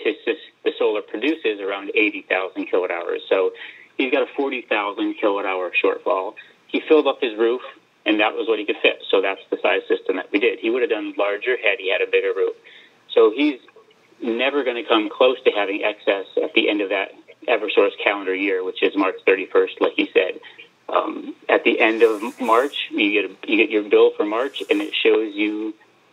Speaker 12: the solar produces around 80,000 kilowatt hours. So he's got a 40,000 kilowatt hour shortfall. He filled up his roof, and that was what he could fit. So that's the size system that we did. He would have done larger had he had a bigger roof. So he's never going to come close to having excess at the end of that Eversource calendar year, which is March 31st, like he said. At the end of March, you get your bill for March, and it shows you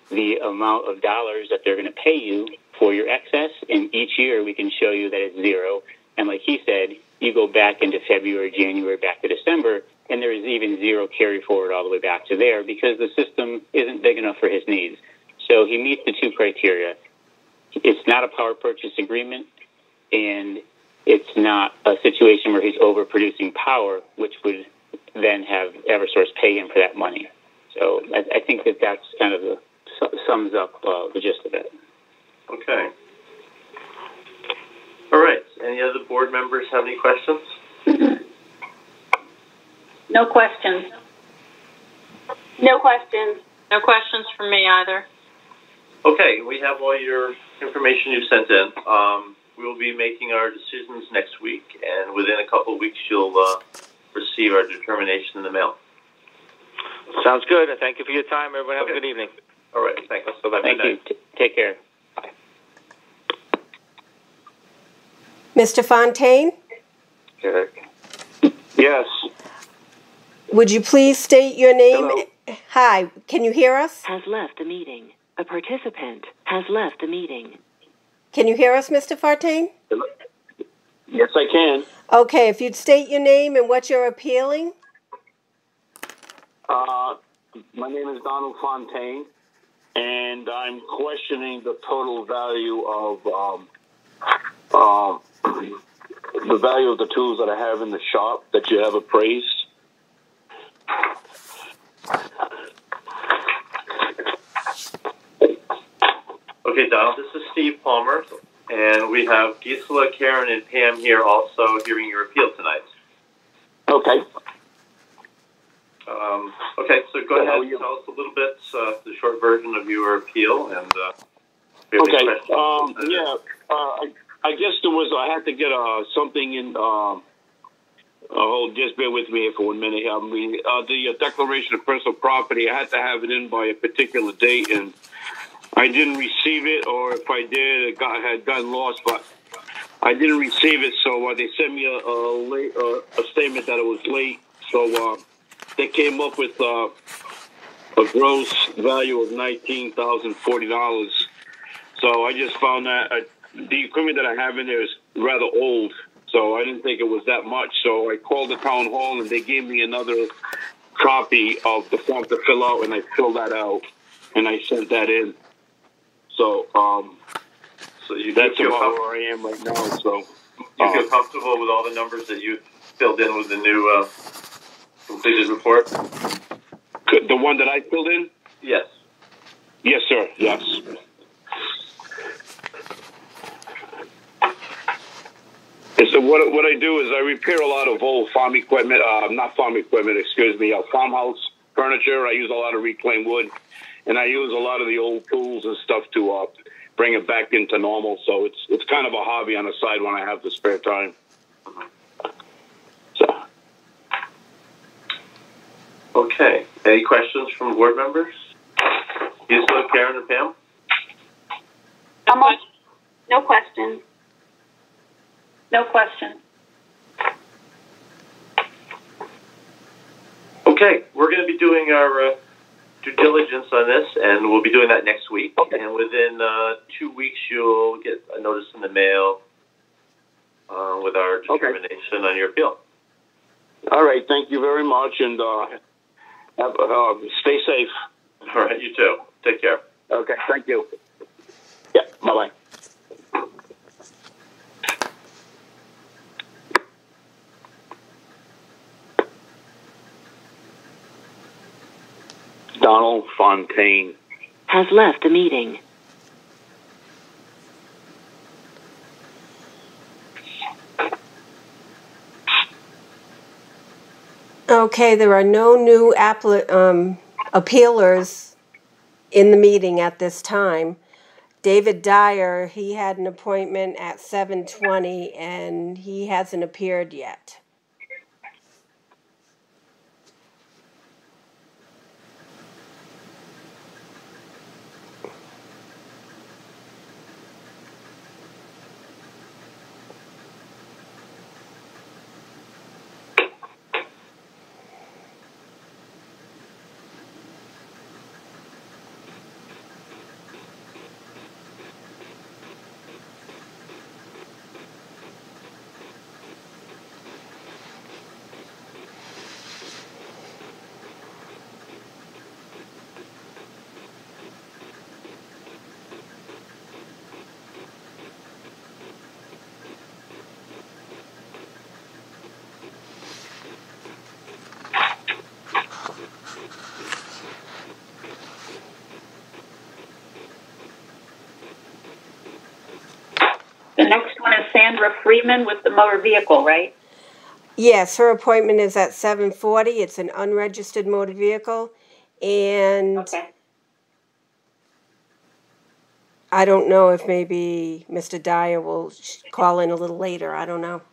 Speaker 12: the amount of dollars that they're going to pay you for your excess. And each year we can show you that it's zero. And like he said, you go back into February, January, back to December, and there is even zero carry forward all the way back to there because the system isn't big enough for his needs. So he meets the two criteria. It's not a power purchase agreement, and it's not a situation where he's overproducing power, which would then have Eversource pay him for that money. So I think that's kind of sums up the gist of it.
Speaker 1: Okay. All right. Any other board members have any questions?
Speaker 3: No questions.
Speaker 4: No questions. No questions from me either.
Speaker 1: Okay, we have all your information you sent in. We'll be making our decisions next week, and within a couple of weeks, you'll receive our determination in the mail.
Speaker 7: Sounds good. And thank you for your time. Everyone have a good evening.
Speaker 1: All right. Thanks.
Speaker 12: Thank you. Take care.
Speaker 2: Mr. Fontaine,
Speaker 10: Yes.
Speaker 2: would you please state your name?
Speaker 6: Hello.
Speaker 2: Hi, can you hear us?
Speaker 8: Has left the meeting. A participant has left the meeting.
Speaker 2: Can you hear us, Mr. Fontaine?
Speaker 10: Yes, I can.
Speaker 2: Okay, if you'd state your name and what you're appealing.
Speaker 10: My name is Donald Fontaine, and I'm questioning the total value of the value of the tools that I have in the shop that you have appraised.
Speaker 1: Okay, Donald, this is Steve Palmer, and we have Gisela, Karen, and Pam here also hearing your appeal tonight.
Speaker 10: Okay.
Speaker 1: Okay, so go ahead and tell us a little bit, the short version of your appeal, and if you have any questions.
Speaker 10: I guess I had to get something in. Just bear with me for 1 minute. The declaration of personal property, I had to have it in by a particular date, and I didn't receive it, or if I did, it had gotten lost, but I didn't receive it, so they sent me a statement that it was late, so they came up with a gross value of $19,040. So I just found that the equipment that I have in there is rather old, so I didn't think it was that much. So I called the town hall, and they gave me another copy of the form to fill out, and I filled that out, and I sent that in. So, that's about where I am right now. So,
Speaker 1: you feel comfortable with all the numbers that you filled in with the new completed report?
Speaker 10: The one that I filled in?
Speaker 1: Yes.
Speaker 10: Yes, sir. Yes. So what I do is I repair a lot of old farm equipment, farmhouse furniture. I use a lot of reclaimed wood, and I use a lot of the old tools and stuff to bring it back into normal. So it's kind of a hobby on the side when I have the spare time. So.
Speaker 1: Okay. Any questions from board members? Gisela, Karen, and Pam?
Speaker 3: No questions. No questions.
Speaker 1: Okay, we're going to be doing our due diligence on this, and we'll be doing that next week. Okay. And within 2 weeks, you'll get a notice in the mail with our determination on your appeal.
Speaker 10: All right, thank you very much, and stay safe.
Speaker 1: All right, you too. Take care.
Speaker 10: Okay, thank you. Yeah, bye-bye. Donald Fontaine
Speaker 8: has left the meeting.
Speaker 2: Okay, there are no new appealers in the meeting at this time. David Dyer, he had an appointment at 7:20, and he hasn't appeared yet.
Speaker 3: The next one is Sandra Freeman with the motor vehicle, right?
Speaker 2: Yes, her appointment is at 7:40. It's an unregistered motor vehicle, and I don't know if maybe Mr. Dyer will call in a little later. I don't know.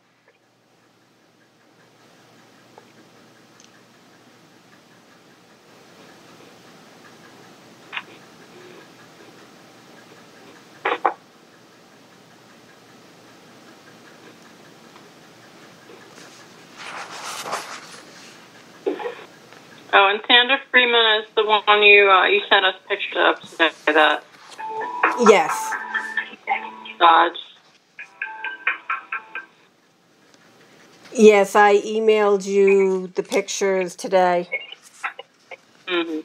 Speaker 4: Oh, and Sandra Freeman is the one you sent us pictures of today. That.
Speaker 2: Yes.
Speaker 4: Dodge.
Speaker 2: Yes, I emailed you the pictures today.
Speaker 4: Mm-hmm.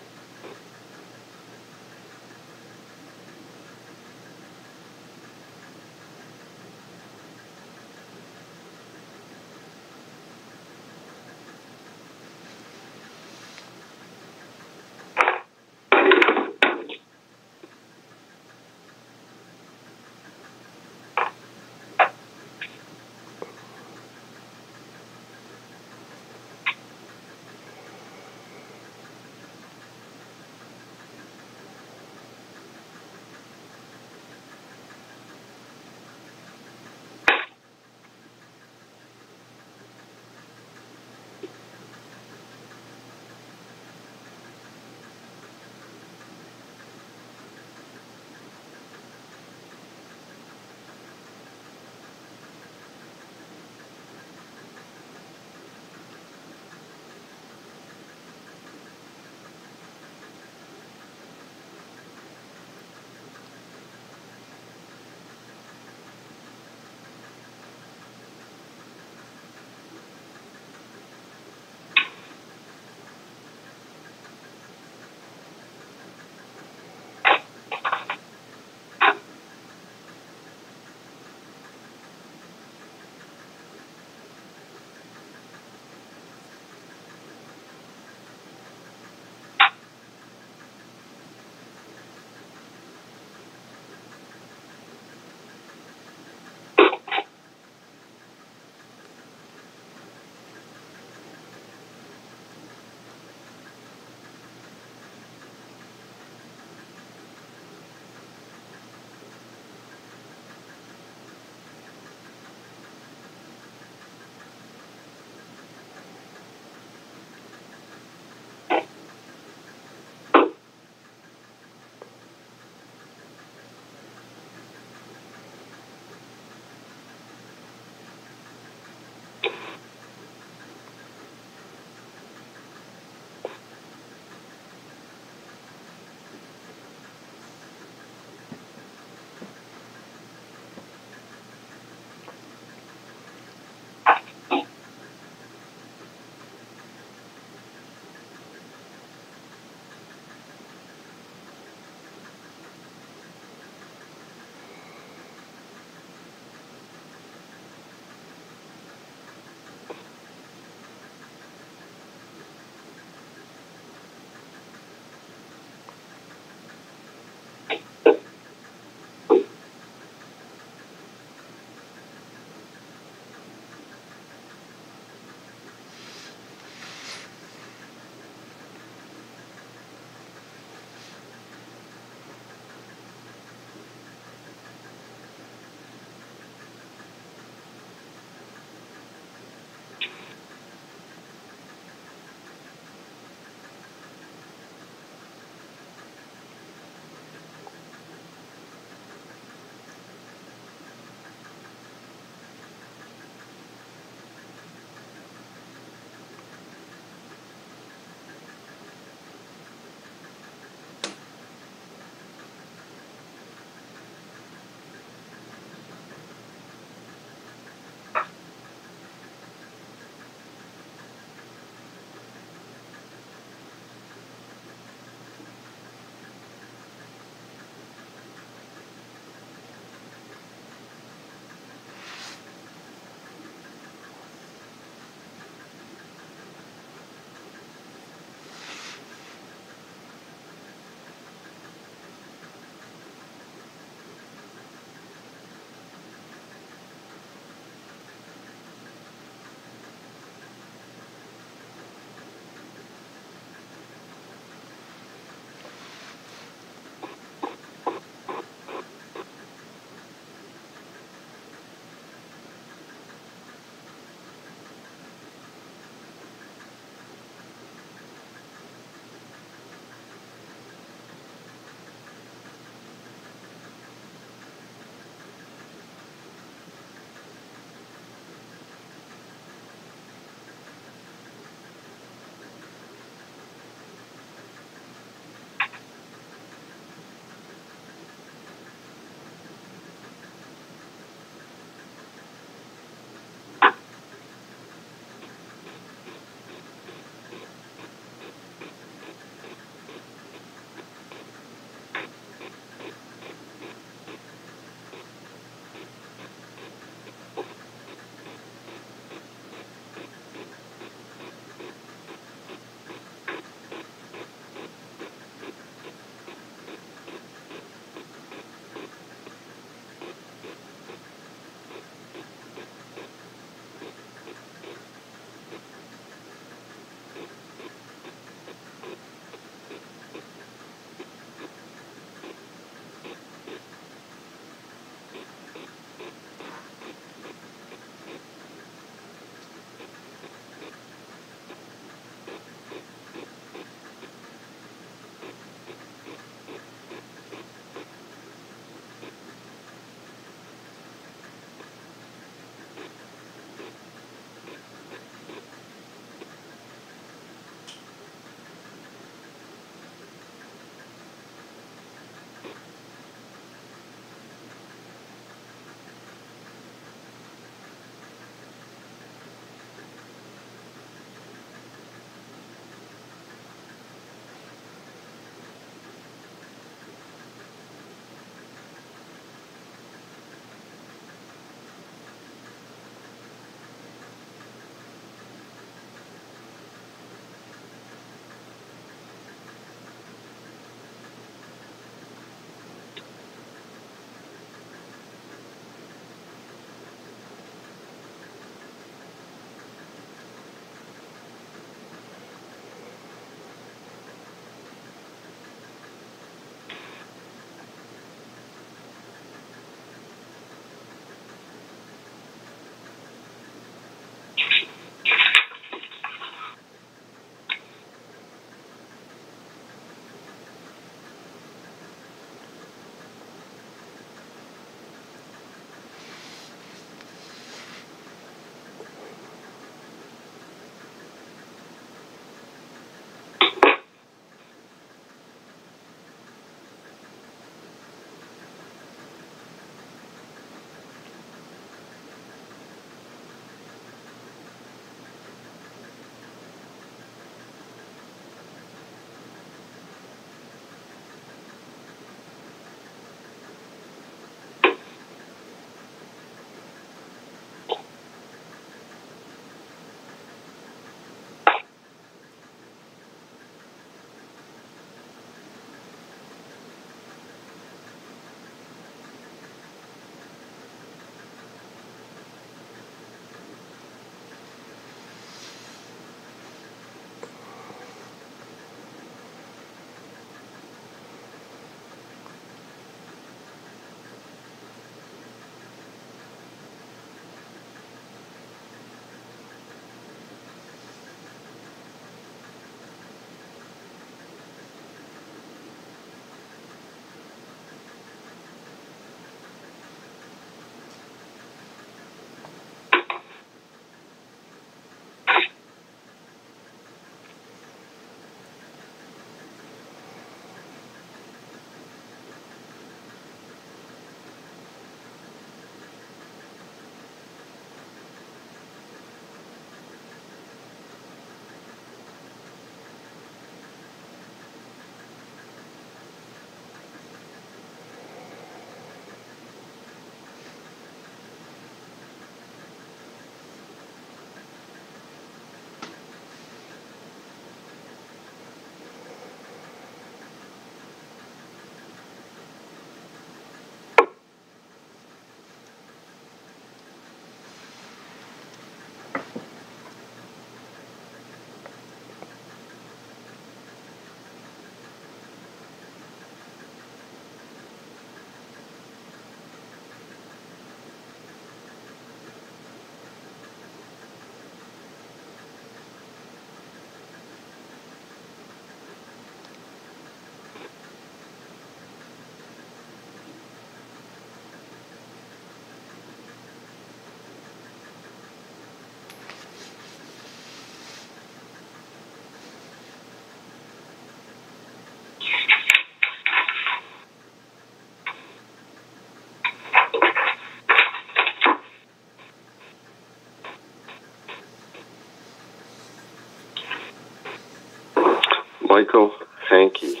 Speaker 13: Michael Hankey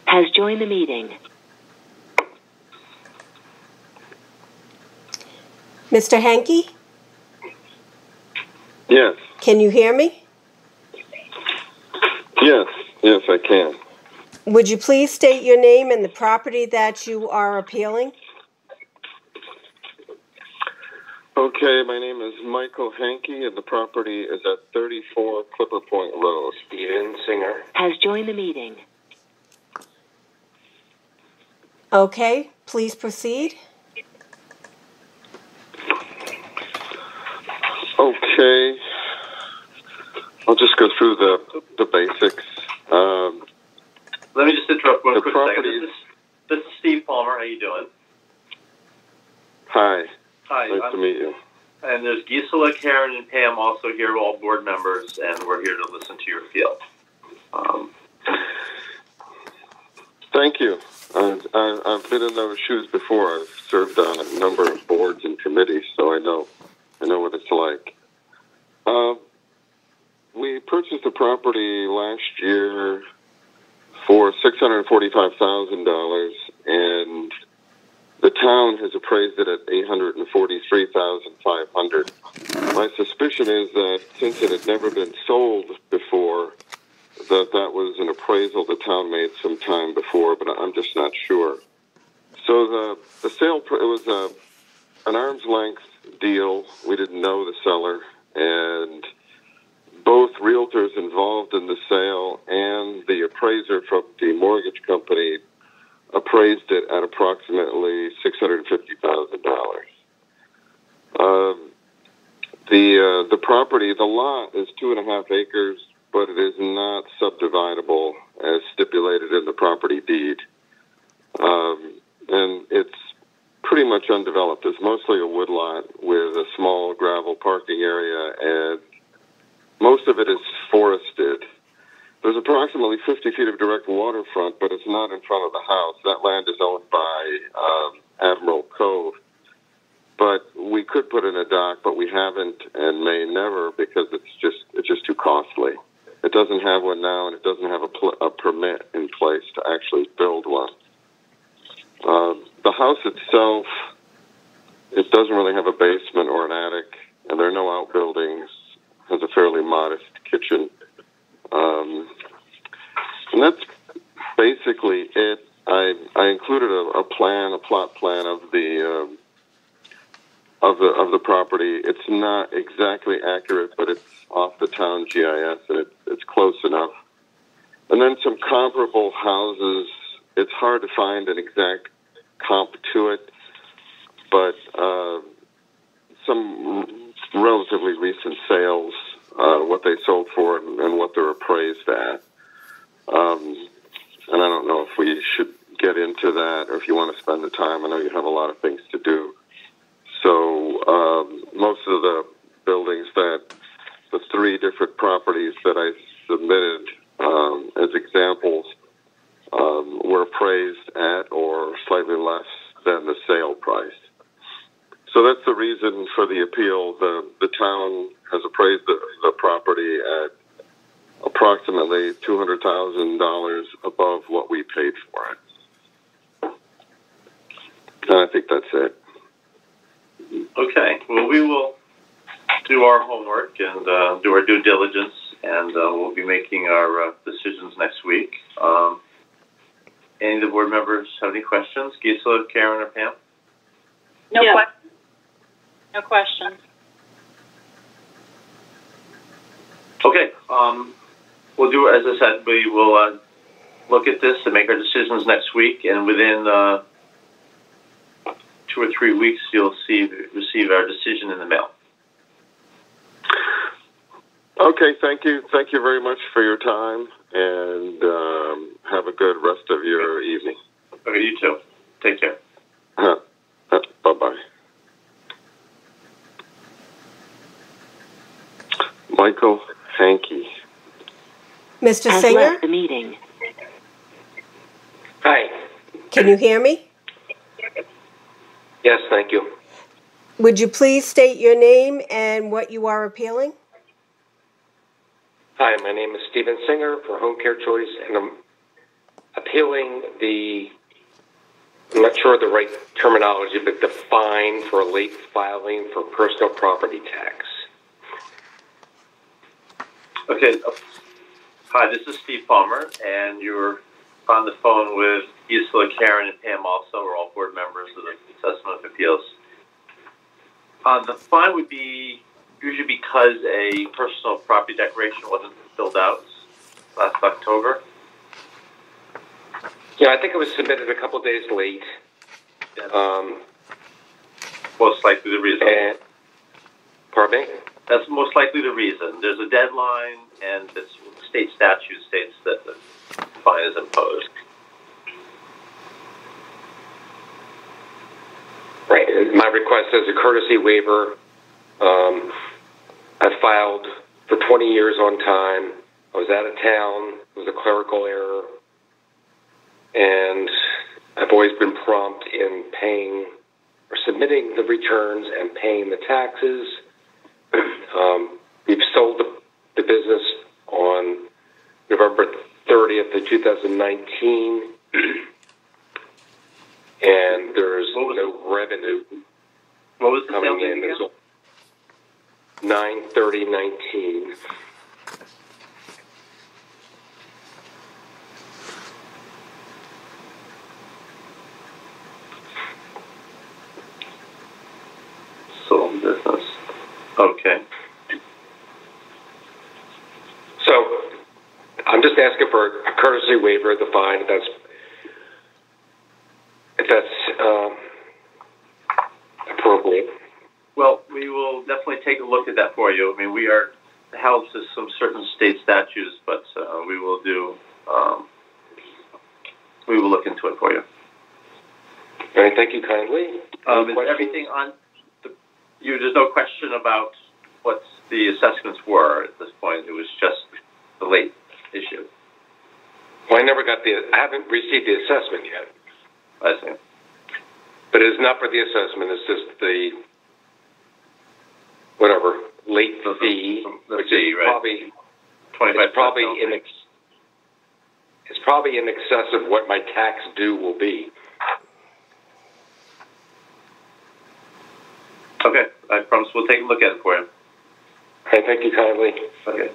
Speaker 8: has joined the meeting.
Speaker 2: Mr. Hankey?
Speaker 13: Yes.
Speaker 2: Can you hear me?
Speaker 13: Yes, I can.
Speaker 2: Would you please state your name and the property that you are appealing?
Speaker 13: Okay, my name is Michael Hankey, and the property is at 34 Clipper Point Road. Steven Singer
Speaker 8: has joined the meeting.
Speaker 2: Okay, please proceed.
Speaker 13: Okay, I'll just go through the basics.
Speaker 1: Let me just interrupt one quick
Speaker 13: second.
Speaker 1: This is Steve Palmer. How you doing?
Speaker 13: Hi.
Speaker 1: Hi.
Speaker 13: Nice to meet you.
Speaker 1: And there's Gisela, Karen, and Pam also here, all board members, and we're here to listen to your appeal.
Speaker 13: Thank you. I've been in those shoes before. I've served on a number of boards and committees, so I know what it's like. We purchased the property last year for $645,000, and the town has appraised it at $843,500. My suspicion is that since it had never been sold before, that was an appraisal the town made some time before, but I'm just not sure. So the sale, it was an arm's length deal. We didn't know the seller, and both realtors involved in the sale and the appraiser from the mortgage company appraised it at approximately $650,000. The property, the lot is 2.5 acres, but it is not subdividable as stipulated in the property deed. And it's pretty much undeveloped. It's mostly a woodlot with a small gravel parking area, and most of it is forested. There's approximately 50 feet of direct waterfront, but it's not in front of the house. That land is owned by Admiral Cove. But we could put in a dock, but we haven't and may never because it's just too costly. It doesn't have one now, and it doesn't have a permit in place to actually build one. The house itself, it doesn't really have a basement or an attic, and there are no outbuildings. It has a fairly modest kitchen. And that's basically it. I included a plot plan of the property. It's not exactly accurate, but it's off the town GIS, and it's close enough. And then some comparable houses. It's hard to find an exact comp to it, but some relatively recent sales, what they sold for and what they're appraised at. And I don't know if we should get into that or if you want to spend the time. I know you have a lot of things to do. So most of the buildings the 3 different properties that I submitted as examples were appraised at or slightly less than the sale price. So that's the reason for the appeal. The town has appraised the property at approximately $200,000 above what we paid for it. And I think that's it.
Speaker 1: Okay. Well, we will do our homework and do our due diligence, and we'll be making our decisions next week. Any of the board members have any questions? Gisela, Karen, or Pam?
Speaker 4: No questions. No questions.
Speaker 1: Okay. We'll do, as I said, we will look at this and make our decisions next week, and within 2 or 3 weeks, you'll receive our decision in the mail.
Speaker 13: Okay, thank you. Thank you very much for your time, and have a good rest of your evening.
Speaker 1: Okay, you too. Take care.
Speaker 13: Bye-bye. Michael Hankey.
Speaker 2: Mr.
Speaker 8: Has
Speaker 2: Singer?
Speaker 8: left the meeting.
Speaker 14: Hi.
Speaker 2: Can you hear me?
Speaker 14: Yes, thank you.
Speaker 2: Would you please state your name and what you are appealing?
Speaker 14: Hi, my name is Stephen Singer for Home Care Choice, and I'm appealing I'm not sure the right terminology, but the fine for late filing for personal property tax.
Speaker 1: Okay. Hi, this is Steve Palmer, and you're on the phone with Isla, Karen, and Pam also. We're all board members of the Assessment of Appeals. The fine would be usually because a personal property declaration wasn't filled out last October.
Speaker 14: Yeah, I think it was submitted a couple days late.
Speaker 1: Most likely the reason.
Speaker 14: Pardon me?
Speaker 1: That's most likely the reason. There's a deadline, and the state statute states that the fine is imposed.
Speaker 14: Right. My request is a courtesy waiver. I filed for 20 years on time. I was out of town. It was a clerical error. And I've always been prompt in paying or submitting the returns and paying the taxes. We've sold the business on November 30th of 2019. And there's no revenue.
Speaker 1: What was the
Speaker 14: coming
Speaker 1: sale
Speaker 14: in?
Speaker 1: date again?
Speaker 14: 9/30/19.
Speaker 1: Sold business. Okay.
Speaker 14: So I'm just asking for a courtesy waiver of the fine. If that's appropriate.
Speaker 1: Well, we will definitely take a look at that for you. I mean, we are held to some certain state statutes, but we will do. We will look into it for you.
Speaker 14: All right, thank you kindly.
Speaker 1: Is everything on? There's no question about what the assessments were at this point. It was just the late issue.
Speaker 14: Well, I haven't received the assessment yet.
Speaker 1: I see.
Speaker 14: But it's not for the assessment. It's just the late fee, which is
Speaker 1: right.
Speaker 14: probably it's probably in excess of what my tax due will be.
Speaker 1: Okay, I promise we'll take a look at it for you.
Speaker 14: Okay, thank you kindly.
Speaker 1: Okay.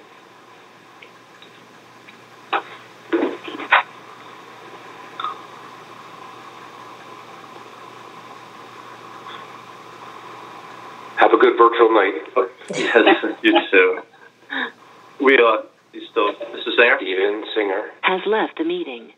Speaker 14: Have a good virtual night.
Speaker 1: Yes, you too. This is Singer?
Speaker 14: Steven Singer.
Speaker 8: Has left the meeting.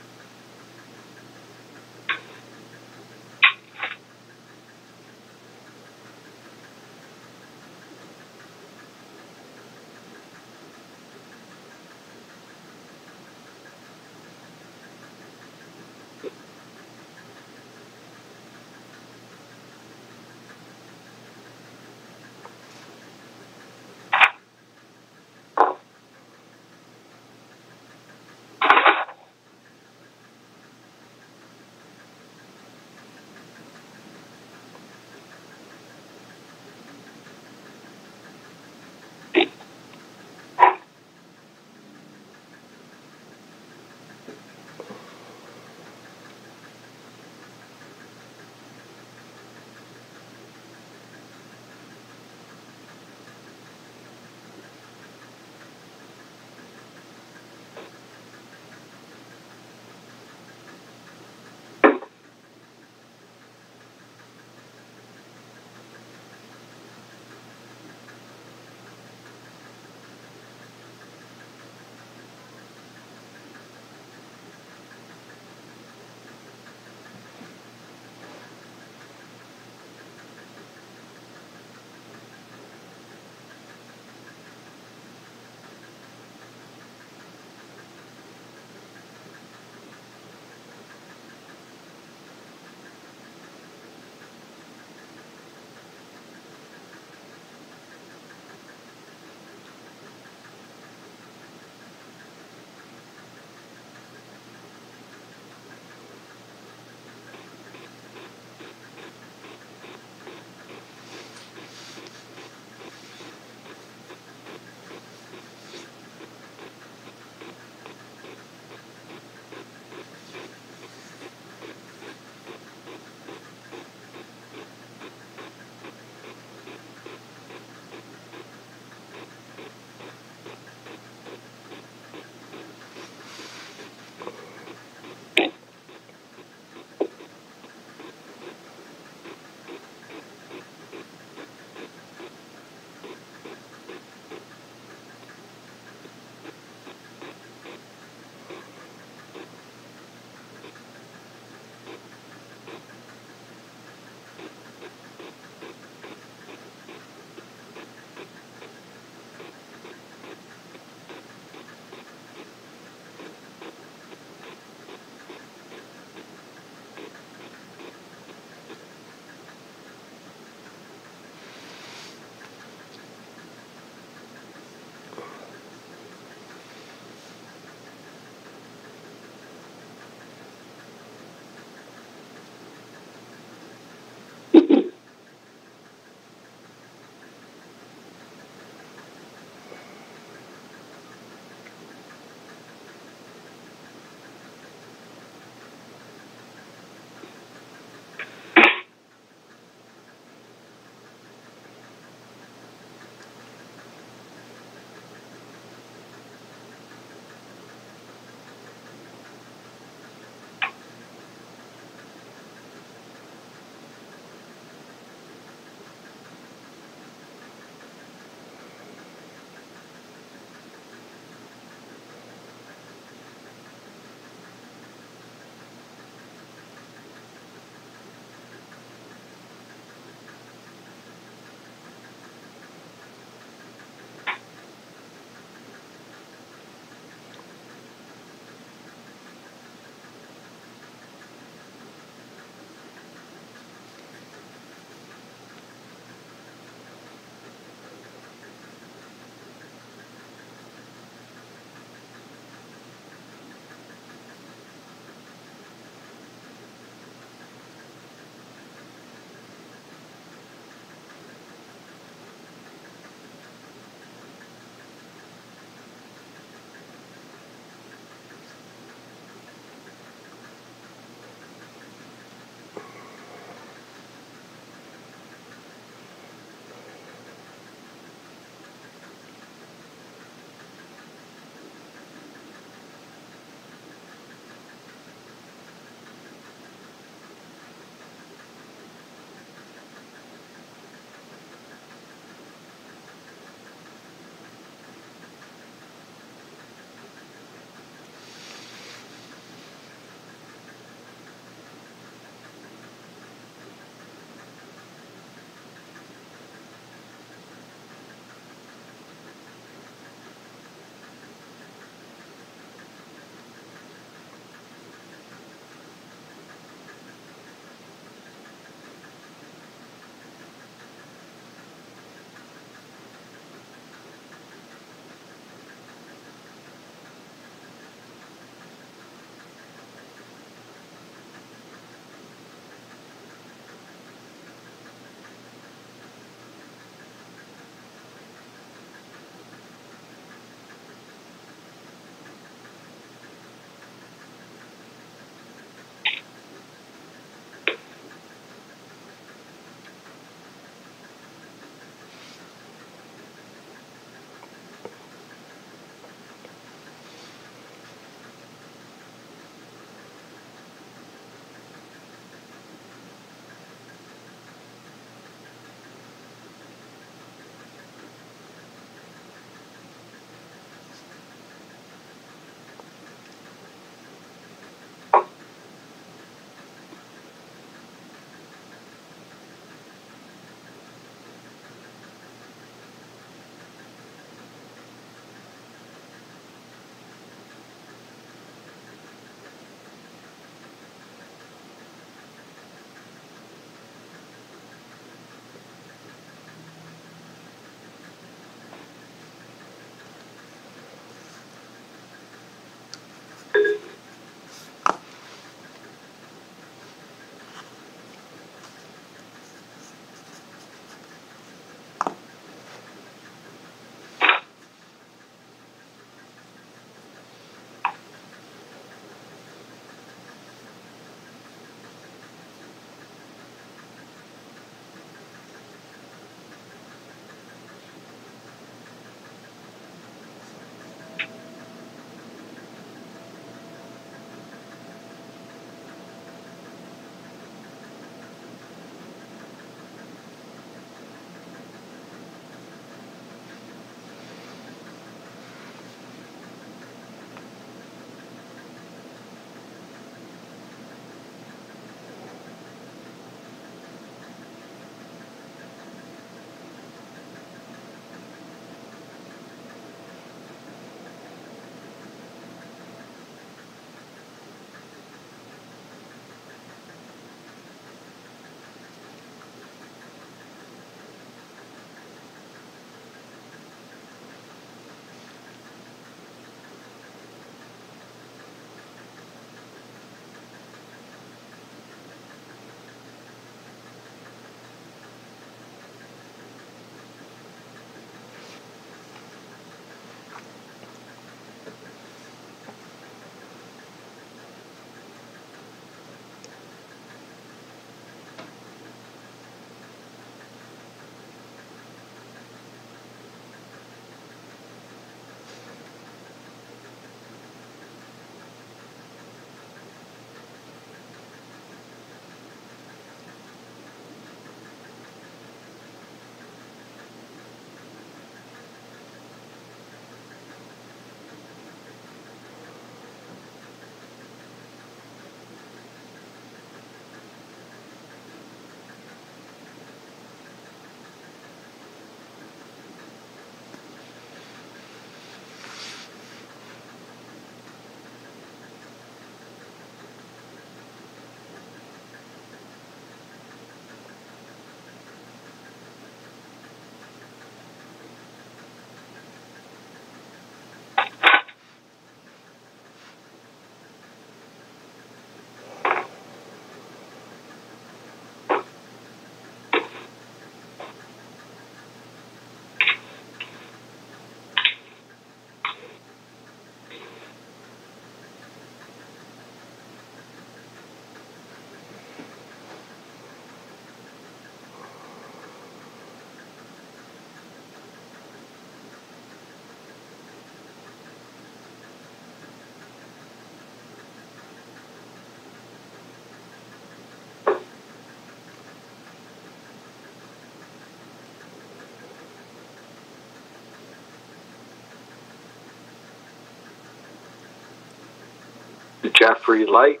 Speaker 14: Jeffrey Light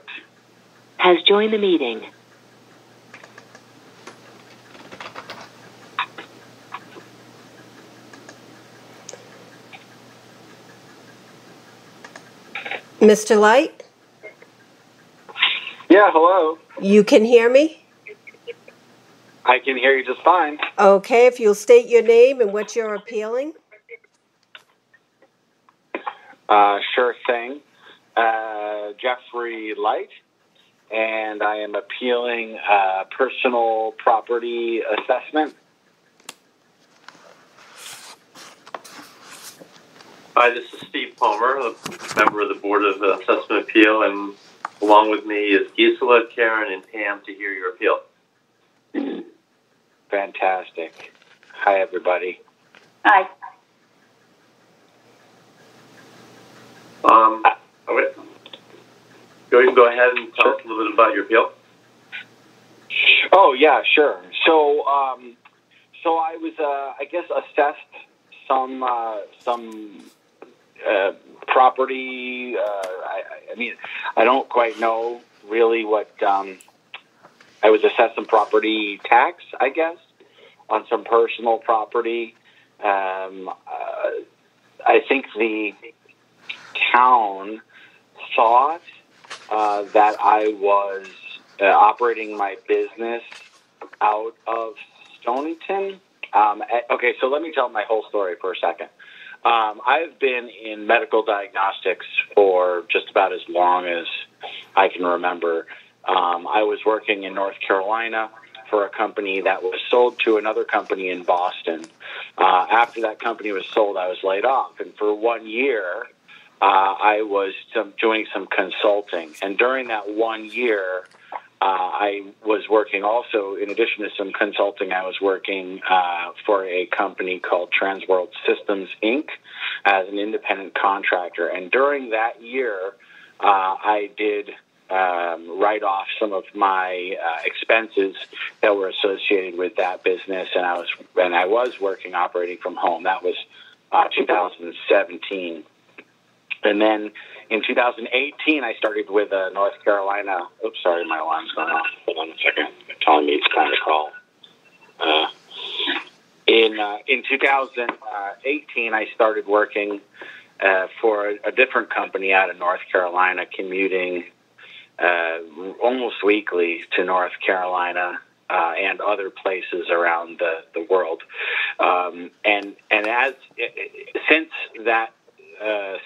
Speaker 8: has joined the meeting.
Speaker 2: Mr. Light,
Speaker 15: Yeah, hello.
Speaker 2: you can hear me?
Speaker 15: I can hear you just fine.
Speaker 2: Okay, if you'll state your name and what you're appealing.
Speaker 15: Sure thing. Jeffrey Light, and I am appealing personal property assessment.
Speaker 1: Hi, this is Steve Palmer, a member of the Board of Assessment Appeal, and along with me is Gisela, Karen, and Pam to hear your appeal.
Speaker 15: Fantastic. Hi, everybody.
Speaker 3: Hi.
Speaker 1: Okay. You can go ahead and tell us a little bit about your appeal.
Speaker 15: Oh, yeah, sure. So, so I was, I guess, assessed some property. I mean, I don't quite know really what. I was assessed some property tax, I guess, on some personal property. I think the town thought that I was operating my business out of Stonington. Okay, so let me tell my whole story for a second. I've been in medical diagnostics for just about as long as I can remember. I was working in North Carolina for a company that was sold to another company in Boston. After that company was sold, I was laid off. And for 1 year, I was doing some consulting. And during that 1 year, I was working also, in addition to some consulting, I was working for a company called Transworld Systems, Inc. as an independent contractor. And during that year, I did write off some of my expenses that were associated with that business, and I was working operating from home. That was 2017. And then in 2018, I started with North Carolina. Oops, sorry, my alarm's going off. Hold on a second. They're telling me it's time to call. In 2018, I started working for a different company out of North Carolina, commuting almost weekly to North Carolina and other places around the world. And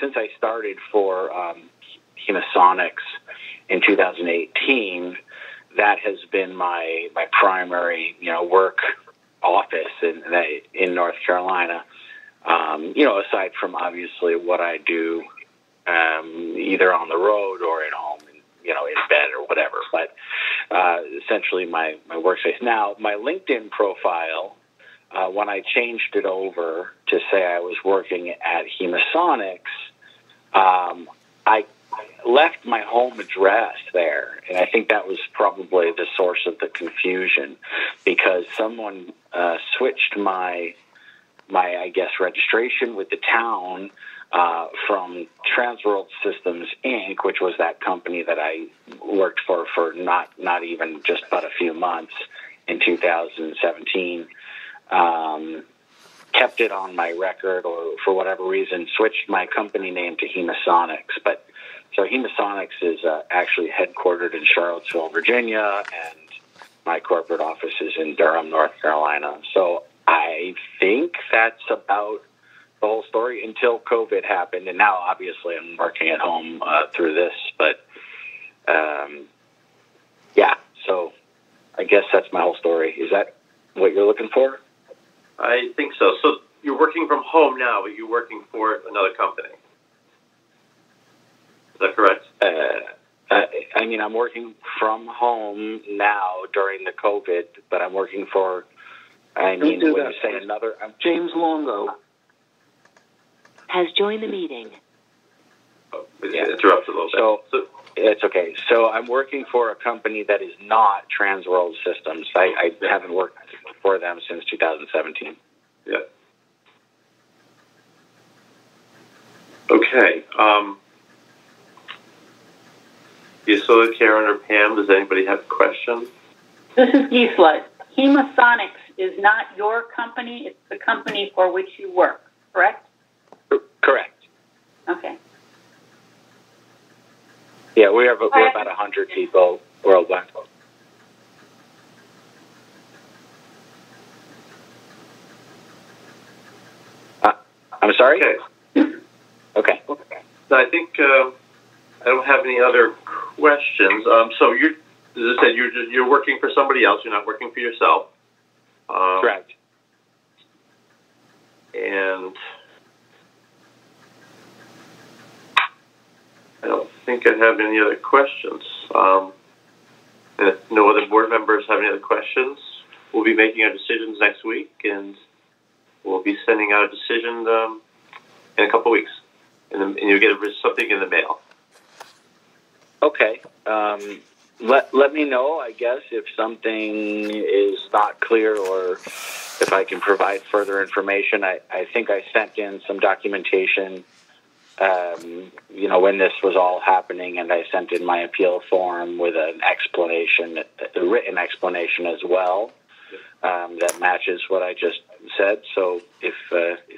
Speaker 15: since I started for Hemasonics in 2018, that has been my primary work office in North Carolina. Aside from obviously what I do either on the road or at home, in bed or whatever. But essentially my workspace. Now, my LinkedIn profile, when I changed it over to say I was working at Hemasonics, I left my home address there, and I think that was probably the source of the confusion, because someone switched my I guess registration with the town from Transworld Systems Inc., which was that company that I worked for not even just but a few months in 2017. Kept it on my record, or for whatever reason switched my company name to Hemasonics. But so Hemasonics is actually headquartered in Charlottesville, Virginia, and my corporate office is in Durham, North Carolina. So I think that's about the whole story until COVID happened, and now obviously I'm working at home through this. But yeah, so I guess that's my whole story. Is that what you're looking for?
Speaker 1: I think so. So you're working from home now, but you're working for another company. Is that correct?
Speaker 15: I mean, I'm working from home now during the COVID, but I'm working for, when you say another...
Speaker 6: James Longo
Speaker 8: has joined the meeting.
Speaker 1: Oh, interrupt a little bit.
Speaker 15: So it's okay. So I'm working for a company that is not Transworld Systems. I haven't worked for them since 2017.
Speaker 1: Yeah. Okay. Gisela, Karen, or Pam, does anybody have a question?
Speaker 4: This is Gisela. Hemasonics is not your company, it's the company for which you work, correct?
Speaker 15: Correct.
Speaker 4: Okay.
Speaker 15: Yeah, we're about 100 people worldwide. I'm sorry? Okay.
Speaker 1: So I think I don't have any other questions. So you're, as I said, you're working for somebody else. You're not working for yourself.
Speaker 15: Correct.
Speaker 1: And I don't think I have any other questions. And if no other board members have any other questions, we'll be making our decisions next week, and we'll be sending out a decision in a couple of weeks, and you'll get something in the mail.
Speaker 15: Okay. Let me know, I guess, if something is not clear or if I can provide further information. I think I sent in some documentation, when this was all happening, and I sent in my appeal form with an explanation, a written explanation as well, that matches what I just said. So if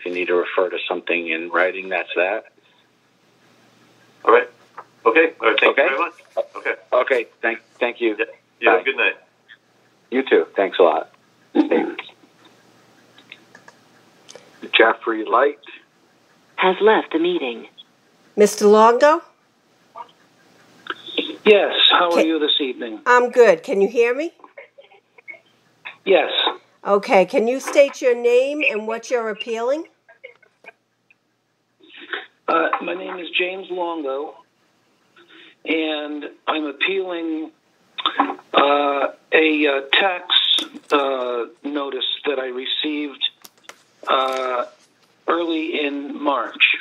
Speaker 15: you need to refer to something in writing, that's that.
Speaker 1: All right. Okay. All right. Thank you very much. Okay.
Speaker 15: Okay. Thank you.
Speaker 1: Yeah. You have a good night.
Speaker 15: You too. Thanks a lot.
Speaker 13: Jeffrey Light
Speaker 8: has left the meeting.
Speaker 2: Mr. Longo?
Speaker 16: Yes. How are you this evening?
Speaker 2: I'm good. Can you hear me?
Speaker 16: Yes.
Speaker 2: Okay. Can you state your name and what you're appealing?
Speaker 16: My name is James Longo, and I'm appealing a tax notice that I received early in March.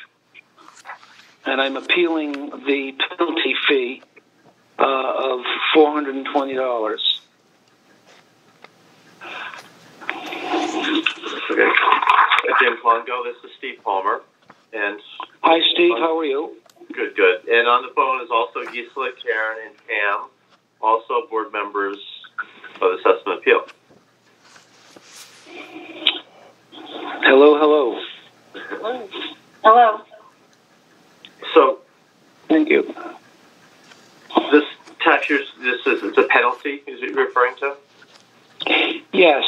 Speaker 16: And I'm appealing the penalty fee of $420.
Speaker 1: Okay. James Longo, this is Steve Palmer. And
Speaker 16: hi, Steve. How are you?
Speaker 1: Good, good. And on the phone is also Gisela, Karen, and Pam, also board members of the Assessment Appeal.
Speaker 16: Hello, hello.
Speaker 4: Hello.
Speaker 1: So,
Speaker 16: thank you.
Speaker 1: This tax year, it's a penalty, is it you're referring to?
Speaker 16: Yes.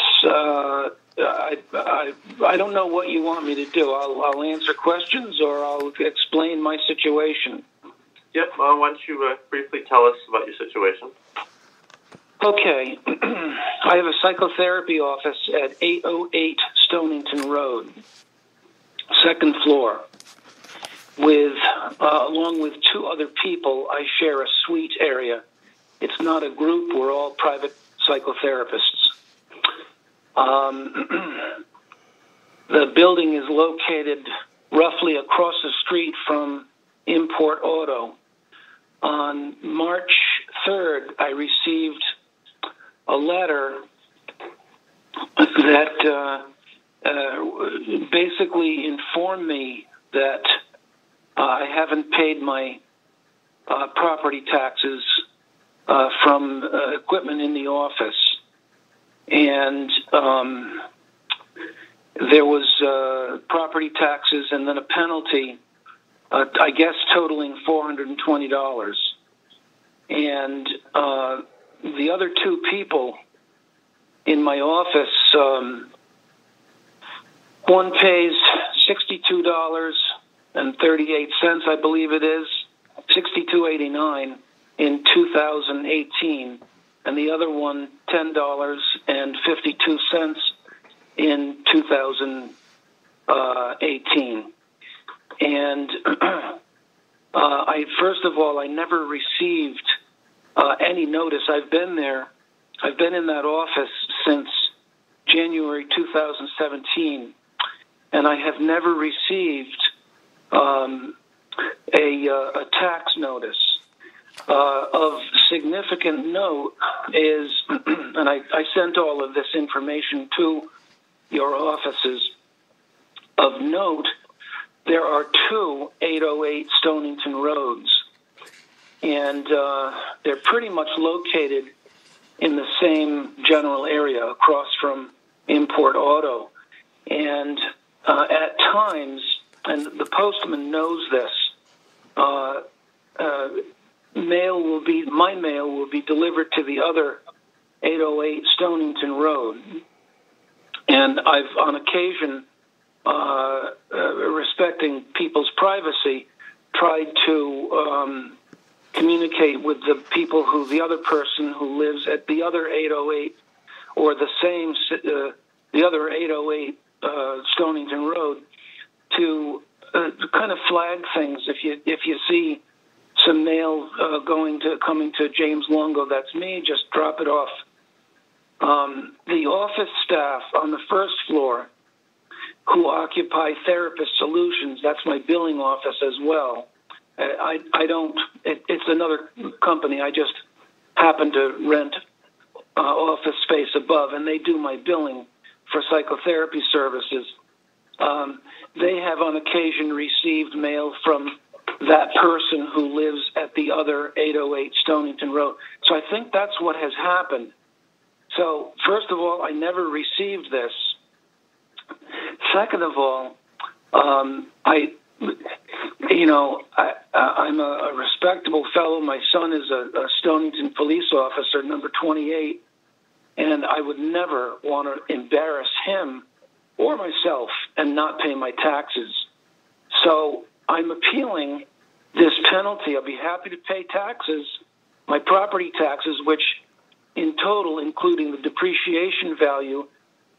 Speaker 16: I don't know what you want me to do. I'll answer questions or I'll explain my situation.
Speaker 1: Yep. Why don't you briefly tell us about your situation?
Speaker 16: Okay. I have a psychotherapy office at 808 Stonington Road, second floor. Along with two other people, I share a suite area. It's not a group. We're all private psychotherapists. The building is located roughly across the street from Import Auto. On March 3rd, I received a letter that basically informed me that I haven't paid my property taxes from equipment in the office. And there was property taxes and then a penalty, I guess totaling $420. And the other two people in my office, one pays $62.38, I believe it is, $62.89 in 2018. And the other one, $10.52 in 2018. And first of all, I never received any notice. I've been there. I've been in that office since January 2017, and I have never received a tax notice. Of significant note is, and I sent all of this information to your offices, of note, there are two 808 Stonington roads. and they're pretty much located in the same general area across from Import Auto. And at times, and the postman knows this, my mail will be delivered to the other 808 Stonington Road. And I've, on occasion, respecting people's privacy, tried to communicate with the other person who lives at the other 808 or the other 808 Stonington Road to kind of flag things. If you see some mail coming to James Longo, that's me, just drop it off. The office staff on the first floor who occupy Therapist Solutions, that's my billing office as well. It's another company. I just happen to rent office space above, and they do my billing for psychotherapy services. They have on occasion received mail from that person who lives at the other 808 Stonington Road. So I think that's what has happened. So first of all, I never received this. Second of all, I'm a respectable fellow. My son is a Stonington police officer, number 28, and I would never want to embarrass him or myself and not pay my taxes. So I'm appealing this penalty. I'll be happy to pay taxes, my property taxes, which in total, including the depreciation value,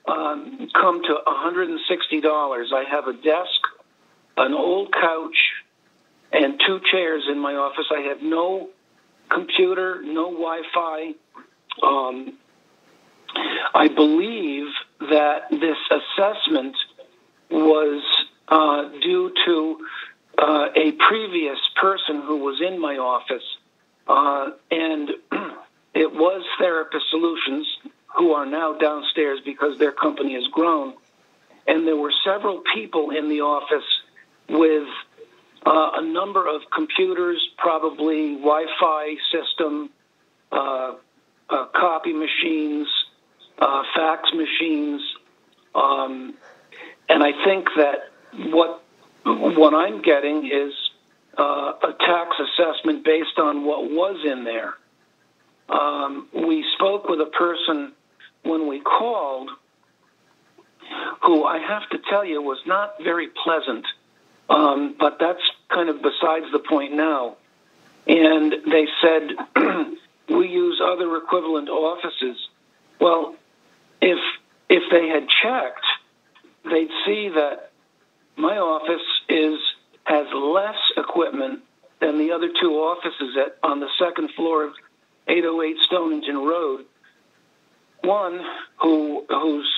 Speaker 16: come to $160. I have a desk, an old couch, and 2 chairs in my office. I have no computer, no Wi-Fi. I believe that this assessment was due to a previous person who was in my office, and it was Therapist Solutions, who are now downstairs because their company has grown. And there were several people in the office with a number of computers, probably Wi-Fi system, copy machines, fax machines. And I think that what I'm getting is a tax assessment based on what was in there. We spoke with a person when we called who I have to tell you was not very pleasant, but that's kind of besides the point now. And they said, we use other equivalent offices. Well, if they had checked, they'd see that my office has less equipment than the other 2 offices on the second floor of 808 Stonington Road. One whose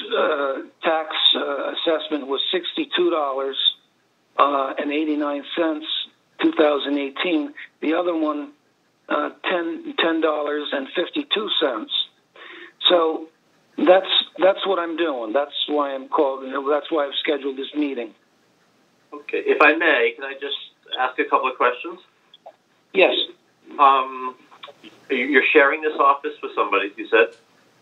Speaker 16: tax assessment was $62.89, 2018. The other one, $10.52. So that's what I'm doing. That's why I'm called. That's why I've scheduled this meeting.
Speaker 1: Okay, if I may, can I just ask a couple of questions?
Speaker 16: Yes.
Speaker 1: You're sharing this office with somebody, you said?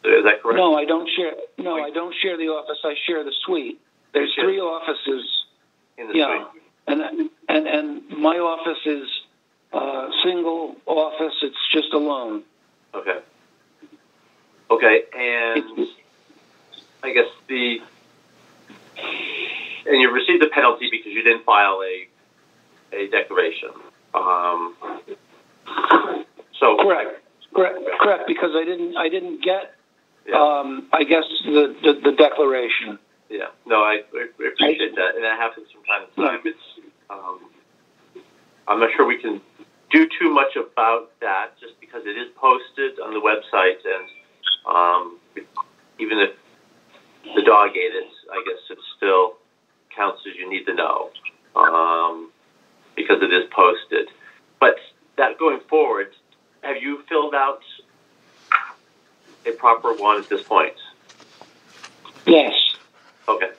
Speaker 1: Is that correct?
Speaker 16: No, I don't share. No, I don't share the office. I share the suite. There's 3 offices.
Speaker 1: In the suite.
Speaker 16: And my office is single office. It's just alone.
Speaker 1: Okay. Okay, and I guess and you received a penalty because you didn't file a declaration. So
Speaker 16: correct, because I didn't get. I guess the declaration.
Speaker 1: Yeah, no, I appreciate that, and that happens from time to time. It's I'm not sure we can do too much about that, just because it is posted on the website, and even if the dog ate it, I guess it still counts as you need to know, because it is posted. But that going forward, have you filled out a proper one at this point?
Speaker 16: Yes.
Speaker 1: Okay.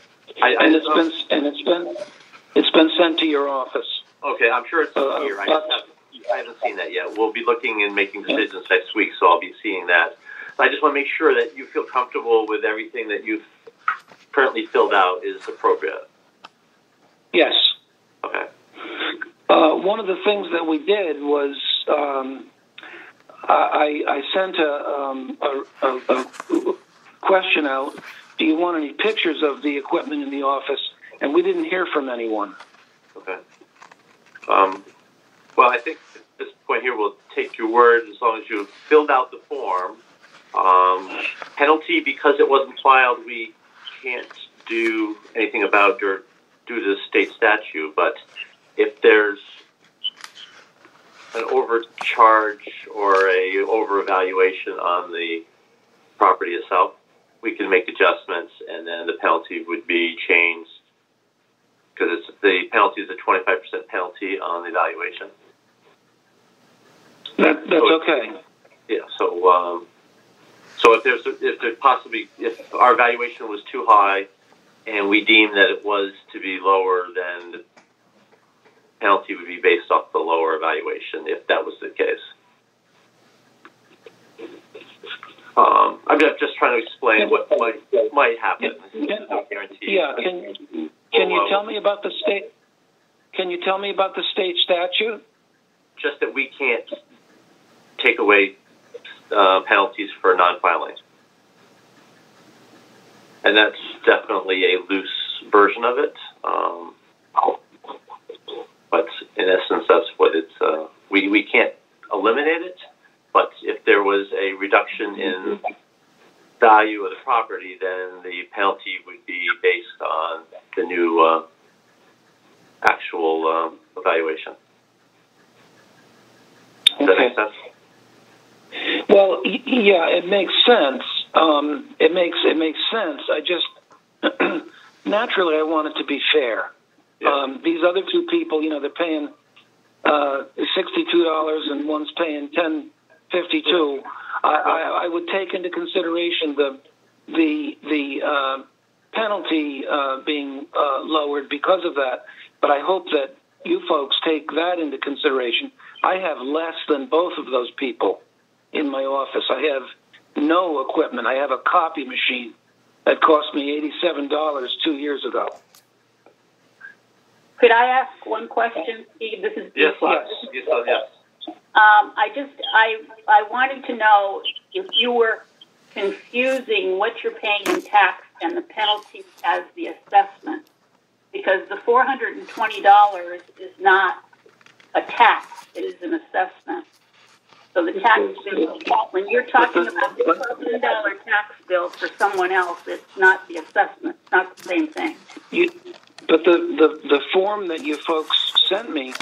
Speaker 16: It's been sent to your office.
Speaker 1: Okay, I'm sure it's here. I haven't seen that yet. We'll be looking and making decisions next week, so I'll be seeing that. I just want to make sure that you feel comfortable with everything that you've currently filled out is appropriate.
Speaker 16: Yes.
Speaker 1: Okay.
Speaker 16: One of the things that we did was I sent a question out. Do you want any pictures of the equipment in the office? And we didn't hear from anyone.
Speaker 1: Okay. Well, I think at this point here we'll take your word as long as you've filled out the form. Penalty, because it wasn't filed, we can't do anything about or due to the state statute, but if there's an overcharge or a over-evaluation on the property itself, we can make adjustments, and then the penalty would be changed, because the penalty is a 25% penalty on the evaluation.
Speaker 16: That's okay.
Speaker 1: Yeah. So if our valuation was too high, and we deem that it was to be lower, then the penalty would be based off the lower evaluation, if that was the case. I'm just trying to explain what might happen. No guarantee.
Speaker 16: Yeah. Can you tell me about the state? Can you tell me about the state statute?
Speaker 1: Just that we can't take away penalties for non-filing. And that's definitely a loose version of it. But in essence, that's what it's, we can't eliminate it, but if there was a reduction in value of the property, then the penalty would be based on the new actual evaluation. Does that make sense?
Speaker 16: Well, yeah, it makes sense. It makes sense. I just naturally I want it to be fair. Yeah. These other two people, they're paying $62 and one's paying $10.52. I would take into consideration the penalty being lowered because of that. But I hope that you folks take that into consideration. I have less than both of those people in my office. I have no equipment. I have a copy machine that cost me $87 2 years ago.
Speaker 4: Could I ask one question, Steve? This is
Speaker 1: yes.
Speaker 4: I wanted to know if you were confusing what you're paying in tax and the penalty as the assessment, because the $420 is not a tax; it is an assessment. So the tax bill, when you're talking about the $1,000 tax bill for someone else, it's not the assessment. It's not the same thing.
Speaker 16: But the form that you folks sent me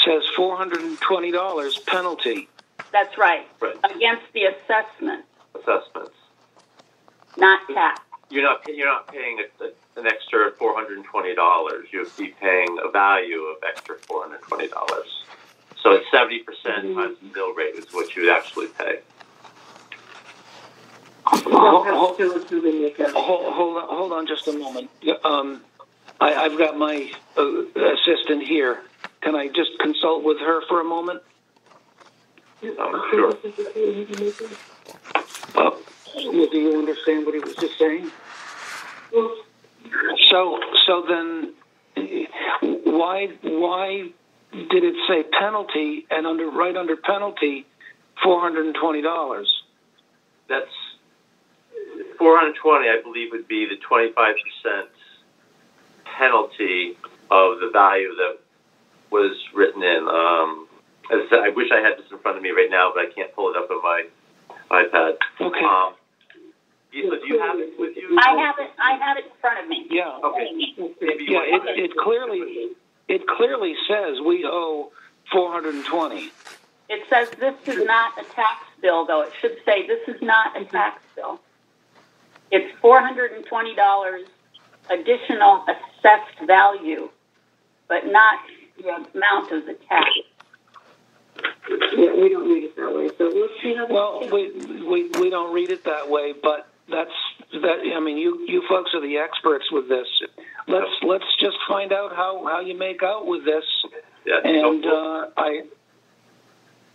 Speaker 16: says $420 penalty.
Speaker 4: That's right. Against the assessment.
Speaker 1: Assessments.
Speaker 4: Not tax. You're not
Speaker 1: paying an extra $420. You'd be paying a value of extra $420. So it's 70% times the bill rate is what you would actually pay.
Speaker 16: Hold on just a moment. I've got my assistant here. Can I just consult with her for a moment?
Speaker 1: Sure.
Speaker 16: Do you understand what he was just saying? So then, why did it say penalty and right under penalty, $420?
Speaker 1: That's $420. I believe would be the 25% penalty of the value that was written in. As I said, I wish I had this in front of me right now, but I can't pull it up on my iPad.
Speaker 16: Okay.
Speaker 1: So do you have it with you?
Speaker 4: I have it in front of me.
Speaker 16: Yeah.
Speaker 1: Okay.
Speaker 16: It clearly says we owe $420.
Speaker 4: It says this is not a tax bill, though. It should say this is not a tax bill. It's $420 additional assessed value, but not the amount of the tax.
Speaker 8: Yeah, we don't read it that way. So let's see how.
Speaker 16: Well, we don't read it that way, but that. I mean, you folks are the experts with this. Let's just find out how you make out with this.
Speaker 1: Yeah.
Speaker 16: And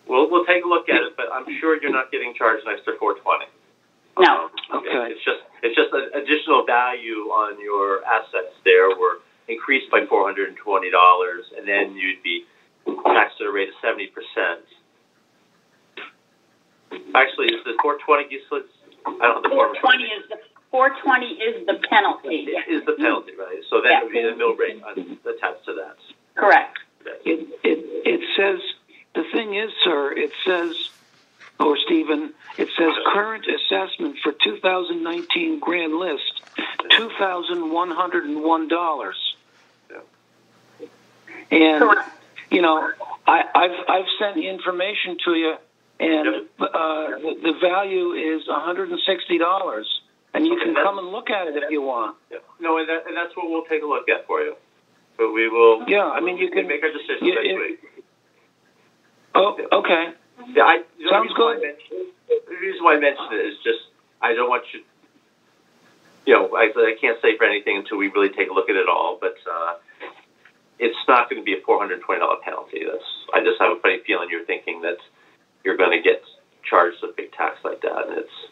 Speaker 1: We'll take a look at it, but I'm sure you're not getting charged an extra $420.
Speaker 4: No.
Speaker 1: Okay. It's just an additional value on your assets there were increased by $420, and then you'd be taxed at a rate of 70%. Actually, is the 420 useless? I don't have the
Speaker 4: 420 is the penalty.
Speaker 1: Is the penalty, right? So that would be the mill rate attached to that.
Speaker 4: Correct.
Speaker 16: It says, the thing is, sir, it says, or Stephen, it says current assessment for 2019 grand list, $2,101. And you know, I've sent the information to you, and the value is $160, and you can come and look at it if you want.
Speaker 1: No, and that's what we'll take a look at for you. But we will.
Speaker 16: Yeah, I mean, you can
Speaker 1: make our decision next week.
Speaker 16: Oh, okay.
Speaker 1: Yeah,
Speaker 16: sounds good.
Speaker 1: The reason why I mentioned it is just I don't want you. You know, I can't say for anything until we really take a look at it all, but it's not going to be a $420 penalty. I just have a funny feeling you're thinking that you're going to get charged a big tax like that, and it's.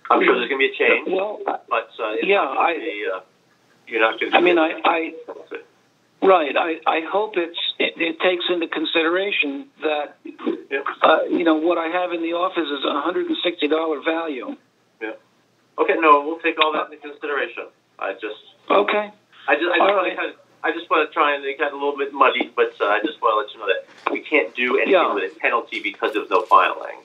Speaker 1: I'm sure there's going to be a change, but it's not going to be. You're not going to.
Speaker 16: I mean, I hope it takes into consideration that you know what I have in the office is $160 value.
Speaker 1: Yeah. Okay. No, we'll take all that into consideration.
Speaker 16: Okay.
Speaker 1: I just want to try and it got a little bit muddy, but I just want to let you know that we can't do anything with a penalty because of no filing.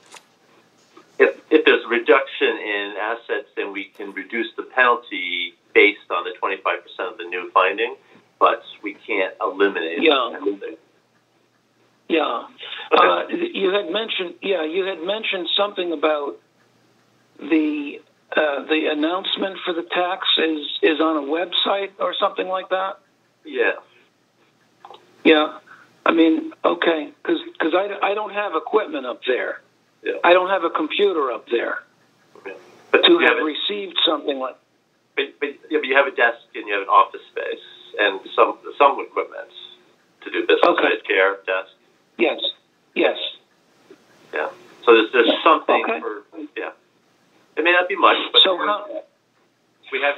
Speaker 1: If there's a reduction in assets, then we can reduce the penalty based on the 25% of the new finding, but we can't eliminate the penalty.
Speaker 16: Yeah.
Speaker 1: Okay.
Speaker 16: You had mentioned something about the announcement for the tax is on a website or something like that.
Speaker 1: Yeah.
Speaker 16: Yeah. I mean, okay, because I don't have equipment up there.
Speaker 1: Yeah.
Speaker 16: I don't have a computer up there
Speaker 1: but
Speaker 16: to have received something like.
Speaker 1: But you have a desk and you have an office space and some equipment to do business.
Speaker 16: Okay.
Speaker 1: Chair, desk.
Speaker 16: Yes.
Speaker 1: Yeah. So there's something for It may not be much, but we have.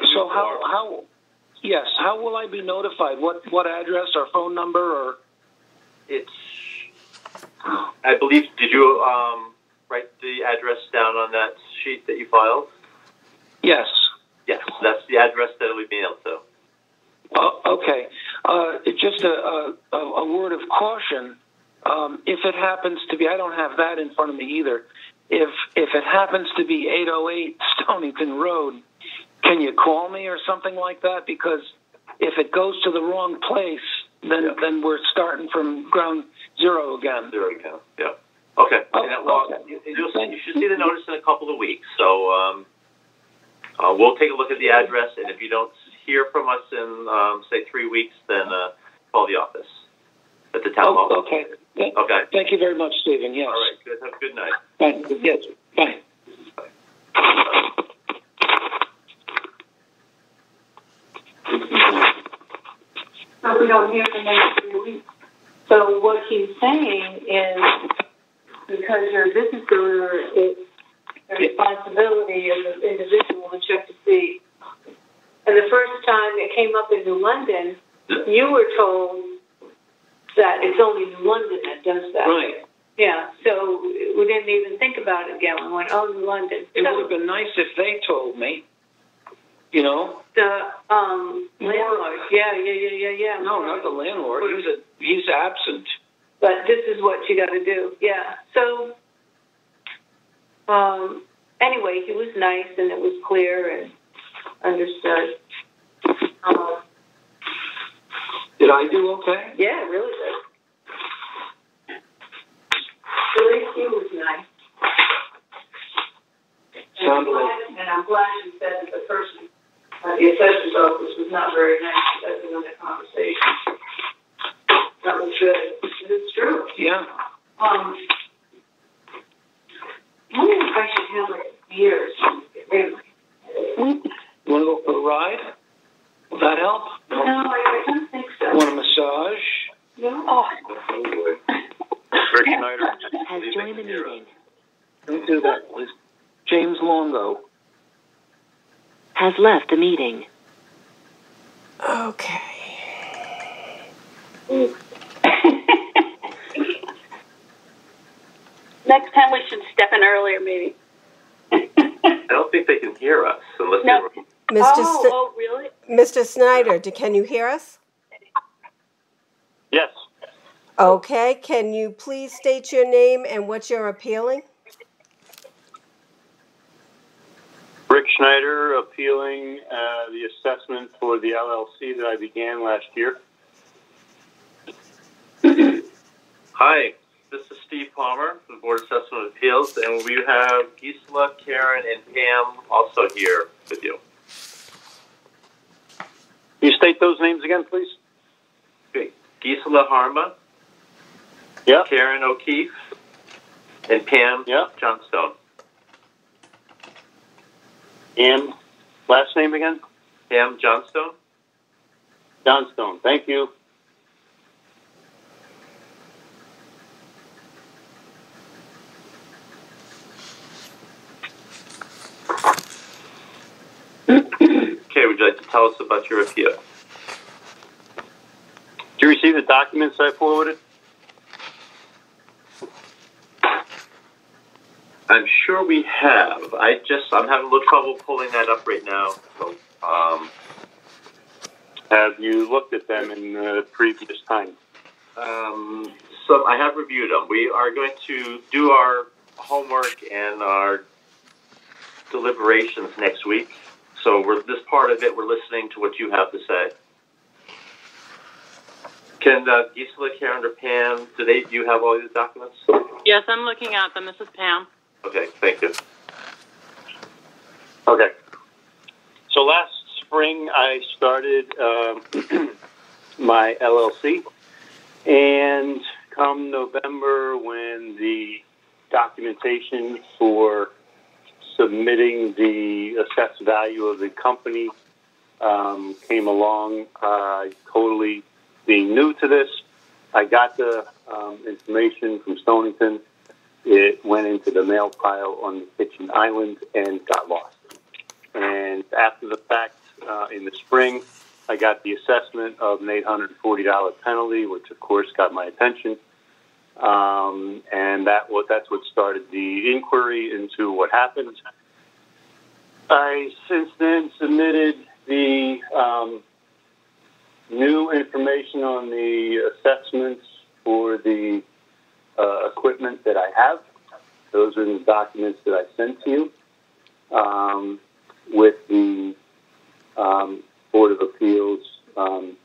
Speaker 16: How will I be notified? What address or phone number or?
Speaker 1: It's. I believe. Did you write the address down on that sheet that you filed?
Speaker 16: Yes.
Speaker 1: Yes, that's the address that it would be mailed to.
Speaker 16: Okay. Just a word of caution. If it happens to be, I don't have that in front of me either. If it happens to be 808 Stonington Road, can you call me or something like that? Because if it goes to the wrong place, then we're starting from ground zero again.
Speaker 1: Yeah. Okay. You should see the notice in a couple of weeks. So we'll take a look at the address, and if you don't hear from us in say 3 weeks, then call the office at the town hall.
Speaker 16: Okay.
Speaker 1: Okay.
Speaker 16: Thank you very much, Stephen. Yes.
Speaker 1: All right. Good. Have a good night.
Speaker 16: Bye. Yes. Bye.
Speaker 17: So we don't hear for the next 3 weeks. So what he's saying is, because you're a business owner, it's the responsibility of the individual to check to see. And the first time it came up in New London, you were told that it's only New London that does that.
Speaker 16: Right.
Speaker 17: Yeah, so we didn't even think about it again. We went, New London.
Speaker 16: It would have been nice if they told me, you know.
Speaker 17: The landlord. Yeah.
Speaker 16: No, not the landlord. He's absent.
Speaker 17: But this is what you got to do. Yeah. So, anyway, he was nice and it was clear and understood.
Speaker 16: Did I do okay?
Speaker 17: Yeah, really good. At least he was nice. And I'm glad you said that the person at the assessor's office was not very nice at the end of the conversation. That was good. It's true.
Speaker 16: Yeah.
Speaker 17: I wonder if I should have like beers.
Speaker 16: You want to go for a ride? Will that help?
Speaker 17: No, I don't think so.
Speaker 16: Want a massage?
Speaker 17: No. Oh.
Speaker 11: Rick Schneider
Speaker 8: has joined the meeting.
Speaker 16: Don't do that, please. James Longo
Speaker 8: Has left the meeting.
Speaker 2: Okay.
Speaker 3: Next time we should step in earlier, maybe.
Speaker 1: I don't think they can hear us unless
Speaker 3: No.
Speaker 1: they were.
Speaker 3: Oh, really?
Speaker 2: Mr. Snyder, can you hear us?
Speaker 11: Yes.
Speaker 2: Okay, can you please state your name and what you're appealing?
Speaker 18: Rick Schneider appealing the assessment for the LLC that I began last year.
Speaker 1: Hi, this is Steve Palmer from the Board of Assessment Appeals, and we have Gisela, Karen, and Pam also here with you.
Speaker 18: Can you state those names again, please?
Speaker 1: Okay. Gisela Harma,
Speaker 18: yeah.
Speaker 1: Karen O'Keefe, and Pam Johnstone.
Speaker 18: And last name again?
Speaker 1: Pam Johnstone.
Speaker 18: Johnstone, thank you.
Speaker 1: Okay, would you like to tell us about your appeal?
Speaker 18: Did you receive the documents I forwarded?
Speaker 1: I'm sure we have. I'm having a little trouble pulling that up right now. So,
Speaker 18: have you looked at them in the previous time?
Speaker 1: So I have reviewed them. We are going to do our homework and our deliberations next week. So this part of it, we're listening to what you have to say. Can Gisela, Karen, or Pam, do you have all these documents?
Speaker 19: Yes, I'm looking at them. This is Pam.
Speaker 1: Okay, thank you.
Speaker 18: Okay. So last spring, I started my LLC, and come November, when the documentation for submitting the assessed value of the company came along, totally being new to this, I got the information from Stonington. It went into the mail pile on the kitchen island and got lost. And after the fact, in the spring, I got the assessment of an $840 penalty, which of course got my attention. And that's what started the inquiry into what happened. I since then submitted the new information on the assessments for the equipment that I have. Those are the documents that I sent to you with the Board of Appeals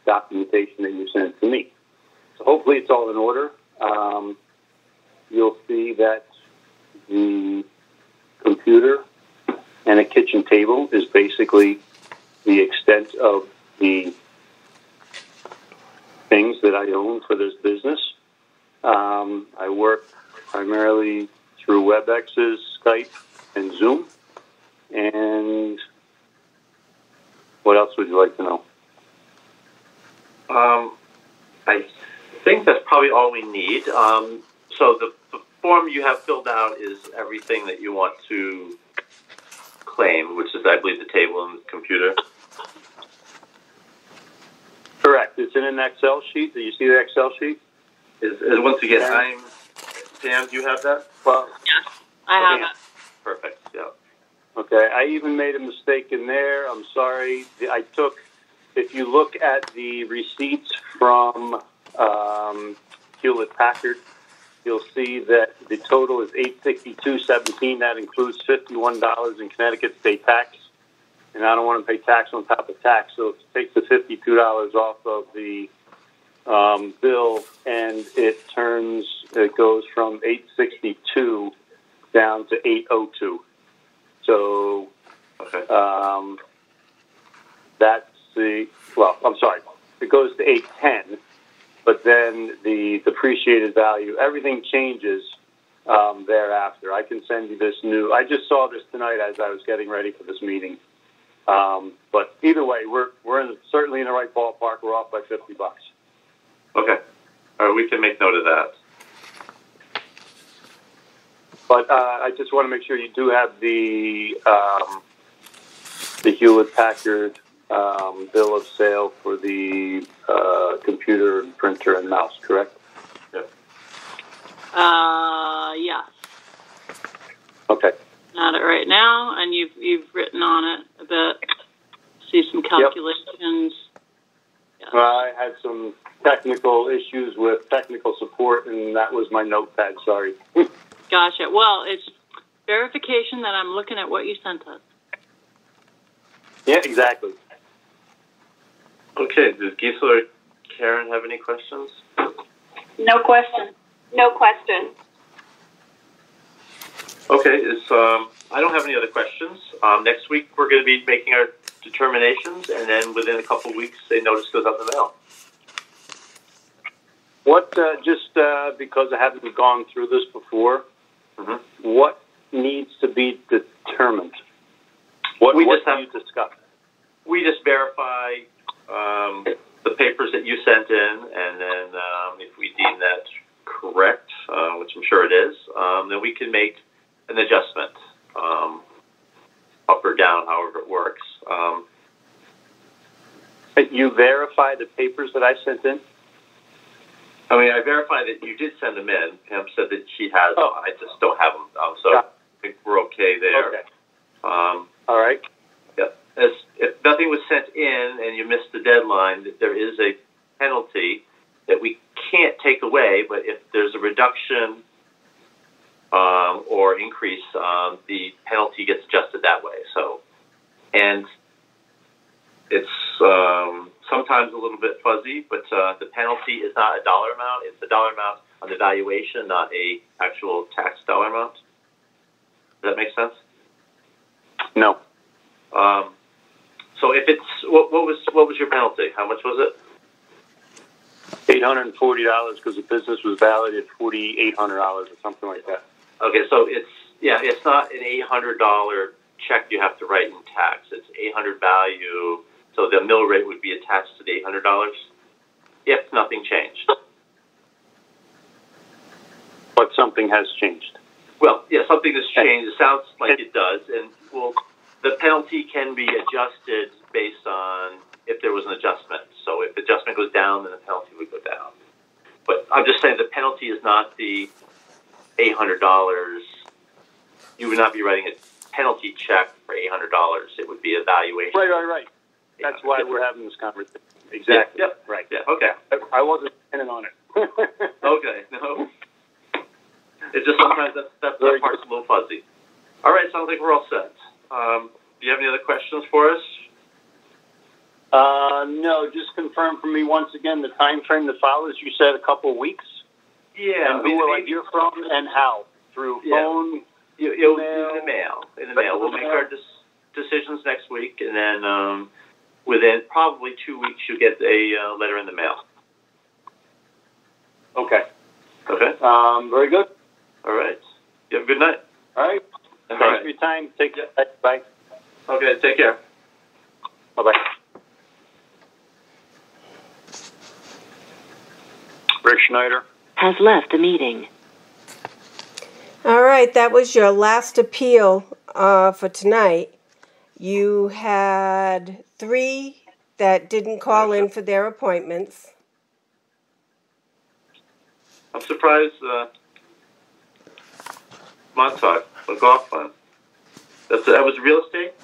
Speaker 18: documentation that you sent to me. So hopefully it's all in order. You'll see that the computer and a kitchen table is basically the extent of the things that I own for this business. I work primarily through WebExes, Skype, and Zoom. And what else would you like to know?
Speaker 1: I think that's probably all we need. So the form you have filled out is everything that you want to claim, which is, I believe, the table and the computer.
Speaker 18: Correct. It's in an Excel sheet. Do you see the Excel sheet?
Speaker 1: Is once again, Pam, do you have that?
Speaker 18: Well,
Speaker 19: yes, I have it.
Speaker 1: Perfect, yeah. Okay,
Speaker 18: I even made a mistake in there. I'm sorry. If you look at the receipts from Hewlett-Packard, you'll see that the total is $862.17. That includes $51 in Connecticut state tax. And I don't want to pay tax on top of tax, so take the $52 off of the bill, and it goes from $862 down to $802. So that's it goes to $810, but then the depreciated value, everything changes thereafter. I can send you this new. I just saw this tonight as I was getting ready for this meeting. But either way, we're certainly in the right ballpark. We're off by $50.
Speaker 1: Okay. All right, we can make note of that.
Speaker 18: But I just want to make sure you do have the Hewlett-Packard bill of sale for the computer and printer and mouse, correct?
Speaker 19: Yes.
Speaker 18: Okay.
Speaker 19: At it right now, and you've written on it a bit. See some calculations.
Speaker 18: Yep. I had some technical issues with technical support, and that was my notepad. Sorry.
Speaker 19: Gotcha. Well, it's verification that I'm looking at what you sent us.
Speaker 18: Yeah, exactly.
Speaker 1: Okay. Does Gisela or Karen have any questions?
Speaker 3: No question. No question.
Speaker 1: Okay. I don't have any other questions. Next week we're going to be making our determinations, and then within a couple of weeks, a notice goes out in the mail.
Speaker 18: What? Just because I haven't gone through this before, what needs to be determined? What do you discuss?
Speaker 1: We just verify the papers that you sent in, and then if we deem that correct, which I'm sure it is, then we can make an adjustment, up or down, however it works.
Speaker 18: You verify the papers that I sent in?
Speaker 1: I mean, I verify that you did send them in. Pam said that she has them. I just don't have them. So I think we're okay there.
Speaker 18: Okay. All right.
Speaker 1: Yeah. If nothing was sent in and you missed the deadline, there is a penalty that we can't take away, but if there's a reduction or increase, the penalty gets adjusted that way. So, and it's sometimes a little bit fuzzy, but the penalty is not a dollar amount. It's a dollar amount on the valuation, not a actual tax dollar amount. Does that make sense?
Speaker 18: No.
Speaker 1: So if it's what was your penalty? How much was it?
Speaker 18: $840 because the business was valued at $4,800 or something like that.
Speaker 1: Okay, so it's not an $800 check you have to write in tax. It's $800 value, so the mill rate would be attached to the $800 if nothing changed.
Speaker 18: But something has changed.
Speaker 1: Well, yeah, something has changed. It sounds like it does, and well, the penalty can be adjusted based on if there was an adjustment. So if the adjustment goes down, then the penalty would go down. But I'm just saying the penalty is not the $800. You would not be writing a penalty check for $800. It would be a valuation.
Speaker 18: Right. That's why we're having this conversation. Exactly.
Speaker 1: Yep.
Speaker 18: Right.
Speaker 1: Yeah. Okay.
Speaker 18: I wasn't depending on it.
Speaker 1: Okay. No. It's just sometimes that part's a little fuzzy. All right. Sounds like we're all set. Do you have any other questions for us?
Speaker 18: No. Just confirm for me once again the time frame that follows. You said a couple of weeks.
Speaker 1: Yeah.
Speaker 18: And who will I hear from and how? Through phone?
Speaker 1: You'll do in the mail. In the mail. We'll make our decisions next week, and then within probably 2 weeks, you'll get a letter in the mail.
Speaker 18: Okay.
Speaker 1: Okay.
Speaker 18: Very good.
Speaker 1: All right. You have a good night.
Speaker 18: All right. Thanks for your time. Take care. Bye.
Speaker 1: Okay. Take care.
Speaker 18: Bye-bye. Rick Schneider
Speaker 8: has left the meeting.
Speaker 2: All right, that was your last appeal for tonight. You had 3 that didn't call in for their appointments.
Speaker 1: I'm surprised Montauk, the golf fund. That was real estate?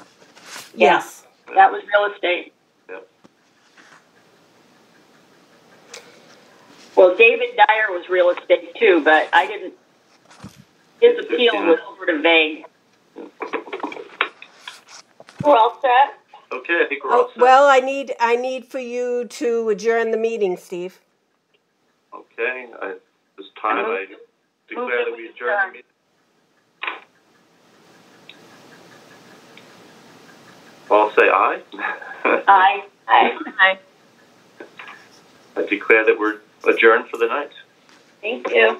Speaker 2: Yes.
Speaker 4: That was real estate.
Speaker 1: Yeah.
Speaker 4: Well, David Dyer was real estate too, but I didn't. His appeal was sort of vague.
Speaker 3: We're all set?
Speaker 1: Okay, I think we're all set.
Speaker 2: Well, I need for you to adjourn the meeting, Steve.
Speaker 1: Okay, this time I declare that we adjourn the meeting. I'll say aye.
Speaker 4: Aye.
Speaker 3: Aye.
Speaker 1: I declare that we're adjourned for the night.
Speaker 3: Thank you.